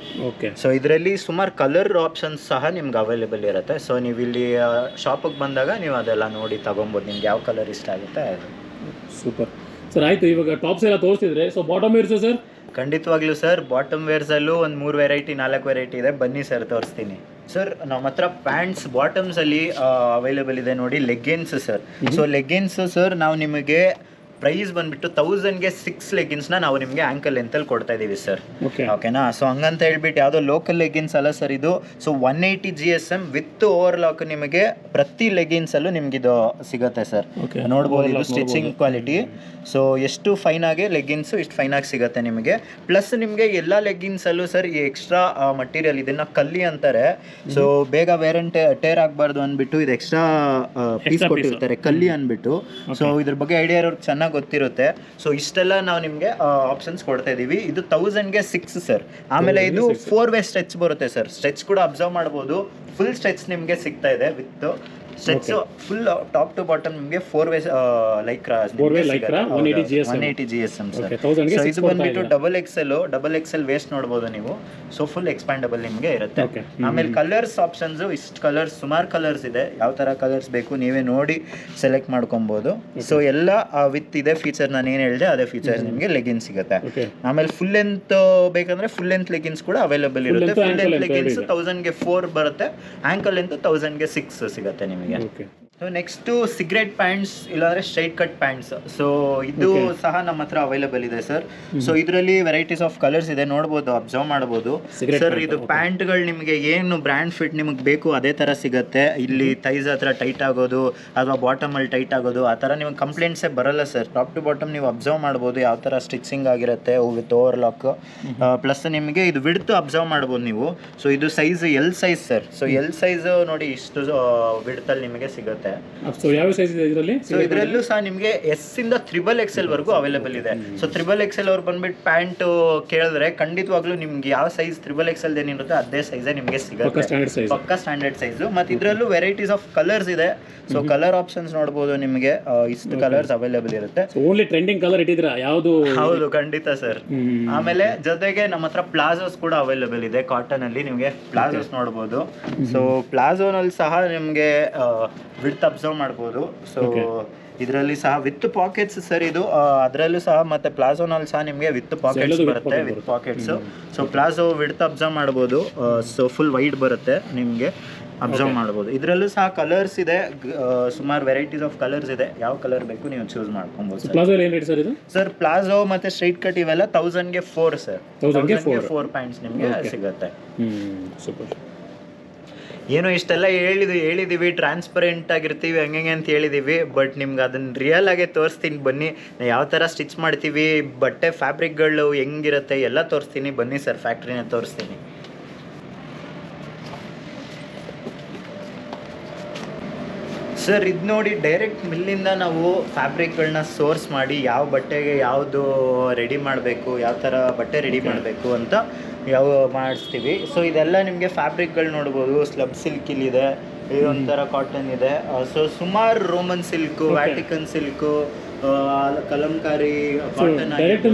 ಓಕೆ, ಸೊ ಇದರಲ್ಲಿ ಸುಮಾರು ಕಲರ್ ಆಪ್ಷನ್ಸ್ ಸಹ ನಿಮ್ಗೆ ಅವೈಲೇಬಲ್ ಇರುತ್ತೆ. ಸೊ ನೀವು ಇಲ್ಲಿ ಶಾಪಿಗೆ ಬಂದಾಗ ನೀವು ಅದೆಲ್ಲ ನೋಡಿ ತಗೊಬೋದು, ನಿಮ್ಗೆ ಯಾವ ಕಲರ್ ಇಷ್ಟ ಆಗುತ್ತೆ ಅದು. Super sir. ಆಯಿತು, ಇವಾಗ ಟಾಪ್ಸ್ ಎಲ್ಲ ತೋರಿಸಿದ್ರೆ, ಸೊ ಬಾಟಮ್ ವೇರ್ಸ್ ಸರ್? ಖಂಡಿತವಾಗ್ಲೂ ಸರ್, ಬಾಟಮ್ ವೇರ್ಸಲ್ಲೂ ಒಂದು 3 ವೆರೈಟಿ 4 ವೆರೈಟಿ ಇದೆ, ಬನ್ನಿ ಸರ್ ತೋರಿಸ್ತೀನಿ. ಸರ್ ನಮ್ಮ ಹತ್ರ ಪ್ಯಾಂಟ್ಸ್ ಬಾಟಮ್ಸಲ್ಲಿ ಅವೈಲೇಬಲ್ ಇದೆ ನೋಡಿ, leggings sir. So leggings sir ನಾವು ನಿಮಗೆ ಪ್ರೈಸ್ ಬಂದುಬಿಟ್ಟು 1000ಗೆ 6 ಲೆಗ್ಗಿನ್ಸ್ನ ನಾವು ನಿಮಗೆ ಆ್ಯಂಕಲ್ ಲೆಂತಲ್ಲಿ ಕೊಡ್ತಾ ಇದ್ದೀವಿ ಸರ್. ಓಕೆನಾ? ಸೊ ಹಂಗಂತ ಹೇಳ್ಬಿಟ್ಟು ಯಾವುದೋ ಲೋಕಲ್ ಲೆಗ್ಗಿನ್ಸ್ ಅಲ್ಲ ಸರ್ ಇದು. ಸೊ 180 GSM ವಿತ್ ಓವರ್ಲಾಕ್ ನಿಮಗೆ ಪ್ರತಿ ಲೆಗ್ಗಿನ್ಸಲ್ಲೂ ನಿಮ್ಗೆ ಇದು ಸಿಗುತ್ತೆ ಸರ್. ನೋಡ್ಬೋದು, ಇದು ಸ್ಟಿಚಿಂಗ್ ಕ್ವಾಲಿಟಿ. ಸೊ ಎಷ್ಟು ಫೈನಾಗಿ ಲೆಗ್ಗಿನ್ಸು ಇಷ್ಟು ಫೈನಾಗಿ ಸಿಗುತ್ತೆ ನಿಮಗೆ. ಪ್ಲಸ್ ನಿಮಗೆ ಎಲ್ಲ ಲೆಗ್ಗಿನ್ಸಲ್ಲೂ ಸರ್ ಈ ಎಕ್ಸ್ಟ್ರಾ ಮಟೀರಿಯಲ್, ಇದನ್ನು ಕಲ್ಲಿ ಅಂತಾರೆ. ಸೊ ಬೇಗ ವೇರಂಟ್ ಟೇರ್ ಆಗಬಾರ್ದು ಅಂದ್ಬಿಟ್ಟು ಇದು ಎಕ್ಸ್ಟ್ರಾ ಪೀಸ್ ಕೊಟ್ಟಿರ್ತಾರೆ, ಕಲ್ಲಿ ಅಂದ್ಬಿಟ್ಟು. ಸೊ ಇದ್ರ ಬಗ್ಗೆ ಐಡಿಯಾ ಇರೋರ್ಗೆ ಚೆನ್ನಾಗಿ ಗೊತ್ತಿರುತ್ತೆ. ಸೊ ಇಷ್ಟೆಲ್ಲ ನಾವು ನಿಮಗೆ ಆಪ್ಷನ್ಸ್ ಕೊಡ್ತಾ ಇದ್ದೀವಿ. ಇದು 1000ಗೆ 6 ಸರ್. ಆಮೇಲೆ ಇದು 4 ವೇ ಸ್ಟ್ರೆಚ್ ಬರುತ್ತೆ ಸರ್. ಸ್ಟ್ರೆಚ್ ಕೂಡ ಅಬ್ಸರ್ವ್ ಮಾಡ್ಬೋದು, ಫುಲ್ ಸ್ಟ್ರೆಚ್ ನಿಮಗೆ ಸಿಗ್ತಾ ಇದೆ with stretch full top to bottom ನಿಮಗೆ 4 way Lycra 180 GSM sir. So ಇದು ಬಂದ್ಬಿಟ್ಟು XXL ವೇಸ್ಟ್ ನೋಡ್ಬೋದು ನೀವು. ಸೊ ಫುಲ್ ಎಕ್ಸ್ಪ್ಯಾಂಡಬಲ್ ನಿಮಗೆ ಇರುತ್ತೆ. ಆಮೇಲೆ ಕಲರ್ಸ್ ಆಪ್ಷನ್ಸ್ ಇಷ್ಟು ಕಲರ್ಸ್, ಸುಮಾರು ಕಲರ್ಸ್ ಇದೆ, ಯಾವ ಥರ ಕಲರ್ಸ್ ಬೇಕು ನೀವೇ ನೋಡಿ ಸೆಲೆಕ್ಟ್ ಮಾಡ್ಕೊಬೋದು. ಸೊ ಎಲ್ಲ ವಿತ್ ಇದೆ ಫೀಚರ್, ನಾನು ಏನು ಹೇಳಿದೆ ಅದೇ ಫೀಚರ್ಸ್ ನಿಮಗೆ ಲೆಗಿನ್ಸ್ ಸಿಗುತ್ತೆ. ಆಮೇಲೆ ಫುಲ್ ಲೆಂತ್ ಬೇಕಂದ್ರೆ ಫುಲ್ ಲೆಂತ್ ಲೆಗಿನ್ಸ್ ಕೂಡ ಅವೈಲೇಬಲ್ ಇರುತ್ತೆ. ಫುಲ್ ಲೆಂತ್ ಲೆಗಿನ್ಸ್ 1000ಗೆ 4 ಬರುತ್ತೆ, ಆ್ಯಂಕಲ್ ಲೆಂತ್ 1000ಗೆ 6 ಸಿಗುತ್ತೆ ನಿಮಗೆ. ಸೊ ನೆಕ್ಸ್ಟು ಸಿಗರೇಟ್ ಪ್ಯಾಂಟ್ಸ್ ಇಲ್ಲಾಂದ್ರೆ ಸ್ಟ್ರೈಟ್ ಕಟ್ ಪ್ಯಾಂಟ್ಸ್. ಸೊ ಇದು ಸಹ ನಮ್ಮ ಹತ್ರ ಅವೈಲೇಬಲ್ ಇದೆ ಸರ್. ಸೊ ಇದರಲ್ಲಿ ವೆರೈಟೀಸ್ ಆಫ್ ಕಲರ್ಸ್ ಇದೆ, ನೋಡ್ಬೋದು, ಅಬ್ಸರ್ವ್ ಮಾಡ್ಬೋದು ಸರ್. ಇದು ಪ್ಯಾಂಟ್ಗಳು ನಿಮಗೆ ಏನು ಬ್ರ್ಯಾಂಡ್ ಫಿಟ್ ನಿಮಗೆ ಬೇಕು ಅದೇ ಥರ ಸಿಗುತ್ತೆ. ಇಲ್ಲಿ ಥೈಸ್ ಹತ್ರ ಟೈಟ್ ಆಗೋದು ಅಥವಾ ಬಾಟಮಲ್ಲಿ ಟೈಟ್ ಆಗೋದು ಆ ಥರ ನಿಮಗೆ ಕಂಪ್ಲೇಂಟ್ಸೇ ಬರಲ್ಲ ಸರ್. ಟಾಪ್ ಟು ಬಾಟಮ್ ನೀವು ಅಬ್ಸರ್ವ್ ಮಾಡ್ಬೋದು ಯಾವ ಥರ ಸ್ಟಿಚಿಂಗ್ ಆಗಿರುತ್ತೆ ವಿತ್ ಓವರ್ಲಾಕ್. ಪ್ಲಸ್ ನಿಮಗೆ ಇದು ವಿಡ್ತ್ ಅಬ್ಸರ್ವ್ ಮಾಡ್ಬೋದು ನೀವು. ಸೊ ಇದು size L size sir. So L size ನೋಡಿ ಇಷ್ಟು ವಿಡ್ತಲ್ಲಿ ನಿಮಗೆ ಸಿಗುತ್ತೆ. ಸೊ ಯಾವ ಸೈಜ್ ಇದೆ ಇದರಲ್ಲಿ? ಸೊ ಇದರಲ್ಲೂ ಸಹ ನಿಮಗೆ ಎಸ್ ಇಂದ XXL ವರೆಗೂ ಅವೈಲೇಬಲ್ ಇದೆ. ಸೊ XXL ಅವ್ರು ಬಂದ್ಬಿಟ್ಟು ಪ್ಯಾಂಟ್ ಕೇಳಿದ್ರೆ ಖಂಡಿತವಾಗ್ಲೂ ನಿಮ್ಗೆ ಯಾವ ಸೈಜ್ XXL ಏನಿರುತ್ತೆ ಅದೇ ಸೈಜೇ ನಿಮಗೆ ಸಿಗುತ್ತೆ, ಪಕ್ಕಾ ಸ್ಟ್ಯಾಂಡರ್ಡ್ ಸೈಜ್. ಮತ್ತೆ ಇದರಲ್ಲೂ ವೆರೈಟೀಸ್ ಆಫ್ ಕಲರ್ಸ್ ಇದೆ. ಸೊ ಕಲರ್ ಆಪ್ಷನ್ಸ್ ನೋಡ್ಬೋದು ನಿಮಗೆ, ಇಷ್ಟು ಕಲರ್ಸ್ ಅವೈಲೇಬಲ್ ಇರುತ್ತೆ. ಓನ್ಲಿ ಟ್ರೆಂಡಿಂಗ್ ಕಲರ್ ಇಟ್ಟಿದ್ರ ಯಾವುದು? ಹೌದು, ಖಂಡಿತ ಸರ್. ಆಮೇಲೆ ಜೊತೆಗೆ ನಮ್ಮ ಹತ್ರ ಪ್ಲಾಜೋಸ್ ಕೂಡ ಅವೈಲೇಬಲ್ ಇದೆ ಕಾಟನ್ ಅಲ್ಲಿ, ನಿಮಗೆ ಪ್ಲಾಜೋಸ್ ನೋಡ್ಬೋದು. ಸೊ ಪ್ಲಾಜೋನಲ್ಲಿ ಸಹ ನಿಮಗೆ ವಿಡ್ತ್ ಅಬ್ಸರ್ವ್ ಮಾಡ್ಬೋದು. ಸೊ ಇದರಲ್ಲಿ ಸಹ ವಿತ್ ಪಾಕೆಟ್ಸ್ ಸರ್ ಇದು. ಅದರಲ್ಲೂ ಸಹ ಮತ್ತೆ ಪ್ಲಾಜೋನಲ್ಲಿ ಸಹ ನಿಮಗೆ ವಿತ್ ಪಾಕೆಟ್ಸ್ ಬರುತ್ತೆ, with pockets. So palazzo width observe ಮಾಡ್ಬೋದು. ಸೊ ಫುಲ್ ವೈಡ್ ಬರುತ್ತೆ ನಿಮಗೆ, ಅಬ್ಸರ್ವ್ ಮಾಡ್ಬೋದು. ಇದರಲ್ಲೂ ಸಹ ಕಲರ್ಸ್ ಇದೆ, ಸುಮಾರು ವೆರೈಟೀಸ್ ಆಫ್ ಕಲರ್ಸ್ ಇದೆ. ಯಾವ ಕಲರ್ ಬೇಕು ನೀವು ಚೂಸ್ ಮಾಡ್ಕೊಬೋದು ಸರ್. ಪ್ಲಾಜೋ ಮತ್ತೆ ಸ್ಟ್ರೈಟ್ ಕಟ್ ಇವೆಲ್ಲ 1000ಗೆ 4 ಸರ್. 1000ಗೆ 4 ಪ್ಯಾಂಟ್ಸ್ ನಿಮಗೆ ಸಿಗುತ್ತೆ. ಏನೋ ಇಷ್ಟೆಲ್ಲ ಹೇಳಿದೀವಿ, ಟ್ರಾನ್ಸ್ಪರೆಂಟ್ ಆಗಿರ್ತೀವಿ ಹಂಗೆ ಅಂತ ಹೇಳಿದೀವಿ. ಬಟ್ ನಿಮ್ಗೆ ಅದನ್ನ ರಿಯಲ್ ಆಗೇ ತೋರಿಸ್ತೀನಿ, ಬನ್ನಿ. ಯಾವ ಥರ ಸ್ಟಿಚ್ ಮಾಡ್ತೀವಿ, ಬಟ್ಟೆ ಫ್ಯಾಬ್ರಿಕ್ಗಳು ಹೆಂಗಿರುತ್ತೆ ಎಲ್ಲ ತೋರಿಸ್ತೀನಿ, ಬನ್ನಿ ಸರ್, ಫ್ಯಾಕ್ಟ್ರಿನ ತೋರಿಸ್ತೀನಿ. ಸರ್ ಇದು ನೋಡಿ, ಡೈರೆಕ್ಟ್ ಮಿಲ್ಲಿಂದ ನಾವು ಫ್ಯಾಬ್ರಿಕ್ಗಳನ್ನ ಸೋರ್ಸ್ ಮಾಡಿ ಯಾವ ಬಟ್ಟೆಗೆ ಯಾವುದು ರೆಡಿ ಮಾಡಬೇಕು, ಯಾವ ಥರ ಬಟ್ಟೆ ರೆಡಿ ಮಾಡಬೇಕು ಅಂತ ಮಾಡಿಸ್ತೀವಿ. ಸೊ ಇದೆಲ್ಲ ನಿಮಗೆ ಫ್ಯಾಬ್ರಿಕ್ಗಳು ನೋಡ್ಬೋದು. ಸ್ಲಬ್ ಸಿಲ್ಕ್ ಇಲ್ಲಿದೆ, ಇದೊಂಥರ ಕಾಟನ್ ಇದೆ. ಸೊ ಸುಮಾರು Roman silk, Vatican silk, kalamkari cotton direct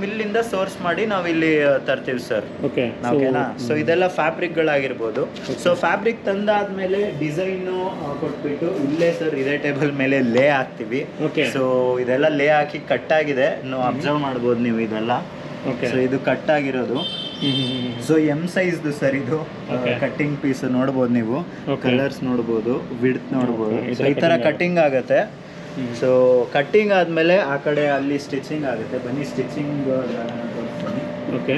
ಮಿಲ್ಲಿಂದ ಸೋರ್ಸ್ ಮಾಡಿ ನಾವು ಇಲ್ಲಿ ತರ್ತೀವಿ ಸರ್. ಓಕೆನಾ? ಸೊ ಇದೆಲ್ಲ ಫ್ಯಾಬ್ರಿಕ್ಗಳಾಗಿರ್ಬೋದು. ಸೊ ಫ್ಯಾಬ್ರಿಕ್ ತಂದಾದ್ಮೇಲೆ ಡಿಸೈನು ಕೊಟ್ಬಿಟ್ಟು ಇಲ್ಲೇ ಸರ್ ಇದೇ ಟೇಬಲ್ ಮೇಲೆ ಲೇ ಹಾಕ್ತೀವಿ. ಸೊ ಇದೆಲ್ಲ ಲೇ ಹಾಕಿ ಕಟ್ ಆಗಿದೆ, ಅಬ್ಸರ್ವ್ ಮಾಡ್ಬೋದು ನೀವು ಇದೆಲ್ಲ. ಸೊ ಇದು ಕಟ್ ಆಗಿರೋದು. ಸೊ ಎಮ್ ಸೈಜ್ದು ಸರ್ ಇದು ಕಟ್ಟಿಂಗ್ ಪೀಸ್ ನೋಡ್ಬೋದು ನೀವು, ಕಲರ್ಸ್ ನೋಡ್ಬೋದು, ವಿಡ್ತ್ ನೋಡ್ಬೋದು. ಸೊ ಈ ಥರ ಕಟ್ಟಿಂಗ್ ಆಗುತ್ತೆ. ಸೊ ಕಟ್ಟಿಂಗ್ ಆದಮೇಲೆ ಆ ಕಡೆ ಅಲ್ಲಿ ಸ್ಟಿಚಿಂಗ್ ಆಗುತ್ತೆ. ಬನ್ನಿ ಸ್ಟಿಚಿಂಗ್ ತೋರಿಸ್ತೀನಿ. ಓಕೆ,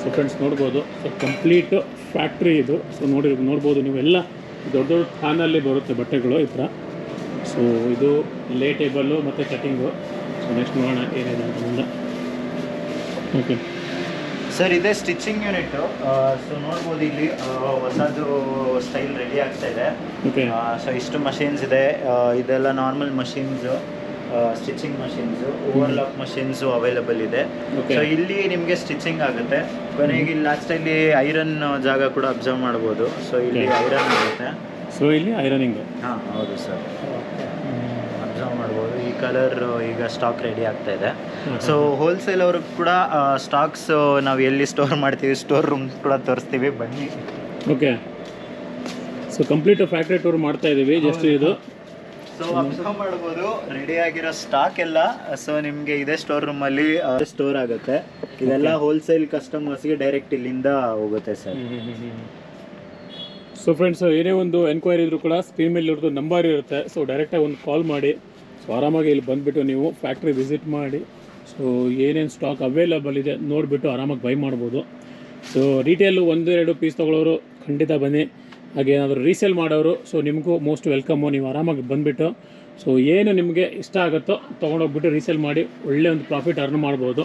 ಸೊ ಫ್ರೆಂಡ್ಸ್ ನೋಡ್ಬೋದು, ಸೊ ಕಂಪ್ಲೀಟ್ ಫ್ಯಾಕ್ಟ್ರಿ ಇದು. ಸೊ ನೋಡ್ಬೋದು ನೀವೆಲ್ಲ ದೊಡ್ಡ ದೊಡ್ಡ ಫ್ಯಾನಲ್ಲಿ ಬರುತ್ತೆ ಬಟ್ಟೆಗಳು ಈ ಥರ. ಸೊ ಇದು ಲೇ ಟೇಬಲ್ಲು ಮತ್ತು ಕಟ್ಟಿಂಗು. ಸೊ ಸೊ ನೆಕ್ಸ್ಟ್ ನೋಡೋಣ ಏನಿದೆ ಅಂತ ಮುಂದೆ. ಓಕೆ ಸರ್ ಇದೇ ಸ್ಟಿಚಿಂಗ್ ಯೂನಿಟು. ಸೊ ನೋಡ್ಬೋದು ಇಲ್ಲಿ ಹೊಸದು ಸ್ಟೈಲ್ ರೆಡಿ ಆಗ್ತಾ ಇದೆ. ಓಕೆ ಸೊ ಇಷ್ಟು ಮಷೀನ್ಸ್ ಇದೆ. ಇದೆಲ್ಲ normal machines, stitching machines, overlock machines available ಇದೆ. ಸೊ ಇಲ್ಲಿ ನಿಮಗೆ ಸ್ಟಿಚಿಂಗ್ ಆಗುತ್ತೆ. ಕೊನೆಗೆ ಇಲ್ಲಿ ಲಾಸ್ಟಲ್ಲಿ ಐರನ್ ಜಾಗ ಕೂಡ ಅಬ್ಸರ್ವ್ ಮಾಡ್ಬೋದು. ಸೊ ಇಲ್ಲಿ ಐರನ್ ಆಗುತ್ತೆ. ಸೊ ಇಲ್ಲಿ ಐರನಿಂಗ್. ಹಾಂ ಹೌದು ಸರ್, ಅಬ್ಸರ್ವ್ ಮಾಡ್ಬೋದು. ಈ ಕಲರ್ ಈಗ ಸ್ಟಾಕ್ ರೆಡಿ ಆಗ್ತಾ ಇದೆ. ಸೊ ಹೋಲ್ಸೇಲ್ ಅವ್ರಿಗೆ ಕೂಡ ಸ್ಟಾಕ್ಸ್ ನಾವು ಎಲ್ಲಿ ಸ್ಟೋರ್ ಮಾಡ್ತೀವಿ, ಸ್ಟೋರ್ ರೂಮ್ ಕೂಡ ತೋರಿಸ್ತೀವಿ, ಬನ್ನಿ. Okay so complete factory tour ಮಾಡ್ತಾ ಇದ್ದೀವಿ ಜಸ್ಟ್ ಇದು. ಸೊ ಅಬ್ಸರ್ವ್ ಮಾಡ್ಬೋದು ರೆಡಿ ಆಗಿರೋ ಸ್ಟಾಕ್ ಎಲ್ಲ. ಸೊ ನಿಮಗೆ ಇದೇ ಸ್ಟೋರ್ ರೂಮಲ್ಲಿ ಸ್ಟೋರ್ ಆಗುತ್ತೆ. ಇದೆಲ್ಲ ಹೋಲ್ಸೇಲ್ ಕಸ್ಟಮರ್ಸ್ಗೆ ಡೈರೆಕ್ಟ್ ಇಲ್ಲಿಂದ ಹೋಗುತ್ತೆ ಸರ್. ಸೊ ಫ್ರೆಂಡ್ಸ್, ಏನೇ ಒಂದು ಎನ್ಕ್ವೈರಿ ಇದ್ರೂ ಕೂಡ ಸ್ಕ್ರೀನ್ ಮೇಲೆ ಇರೋದು ನಂಬರ್ ಇರುತ್ತೆ. ಸೊ ಡೈರೆಕ್ಟಾಗಿ ಒಂದು ಕಾಲ್ ಮಾಡಿ, ಸೊ ಆರಾಮಾಗಿ ಇಲ್ಲಿ ಬಂದುಬಿಟ್ಟು ನೀವು ಫ್ಯಾಕ್ಟ್ರಿ ವಿಸಿಟ್ ಮಾಡಿ, ಸೊ ಏನೇನು ಸ್ಟಾಕ್ ಅವೈಲಬಲ್ ಇದೆ ನೋಡಿಬಿಟ್ಟು ಆರಾಮಾಗಿ ಬೈ ಮಾಡ್ಬೋದು. ಸೊ ರಿಟೇಲು 1-2 ಪೀಸ್ ತೊಗೊಳ್ಳೋರು ಖಂಡಿತ ಬನ್ನಿ. ಹಾಗೆ ಏನಾದರೂ ರೀಸೇಲ್ ಮಾಡೋರು, ಸೊ ನಿಮಗೂ ಮೋಸ್ಟ್ ವೆಲ್ಕಮ್ಮು. ನೀವು ಆರಾಮಾಗಿ ಬಂದುಬಿಟ್ಟು ಸೊ ಏನು ನಿಮಗೆ ಇಷ್ಟ ಆಗುತ್ತೋ ತೊಗೊಂಡೋಗ್ಬಿಟ್ಟು ರೀಸೇಲ್ ಮಾಡಿ ಒಳ್ಳೆ ಒಂದು ಪ್ರಾಫಿಟ್ ಅರ್ನ್ ಮಾಡ್ಬೋದು.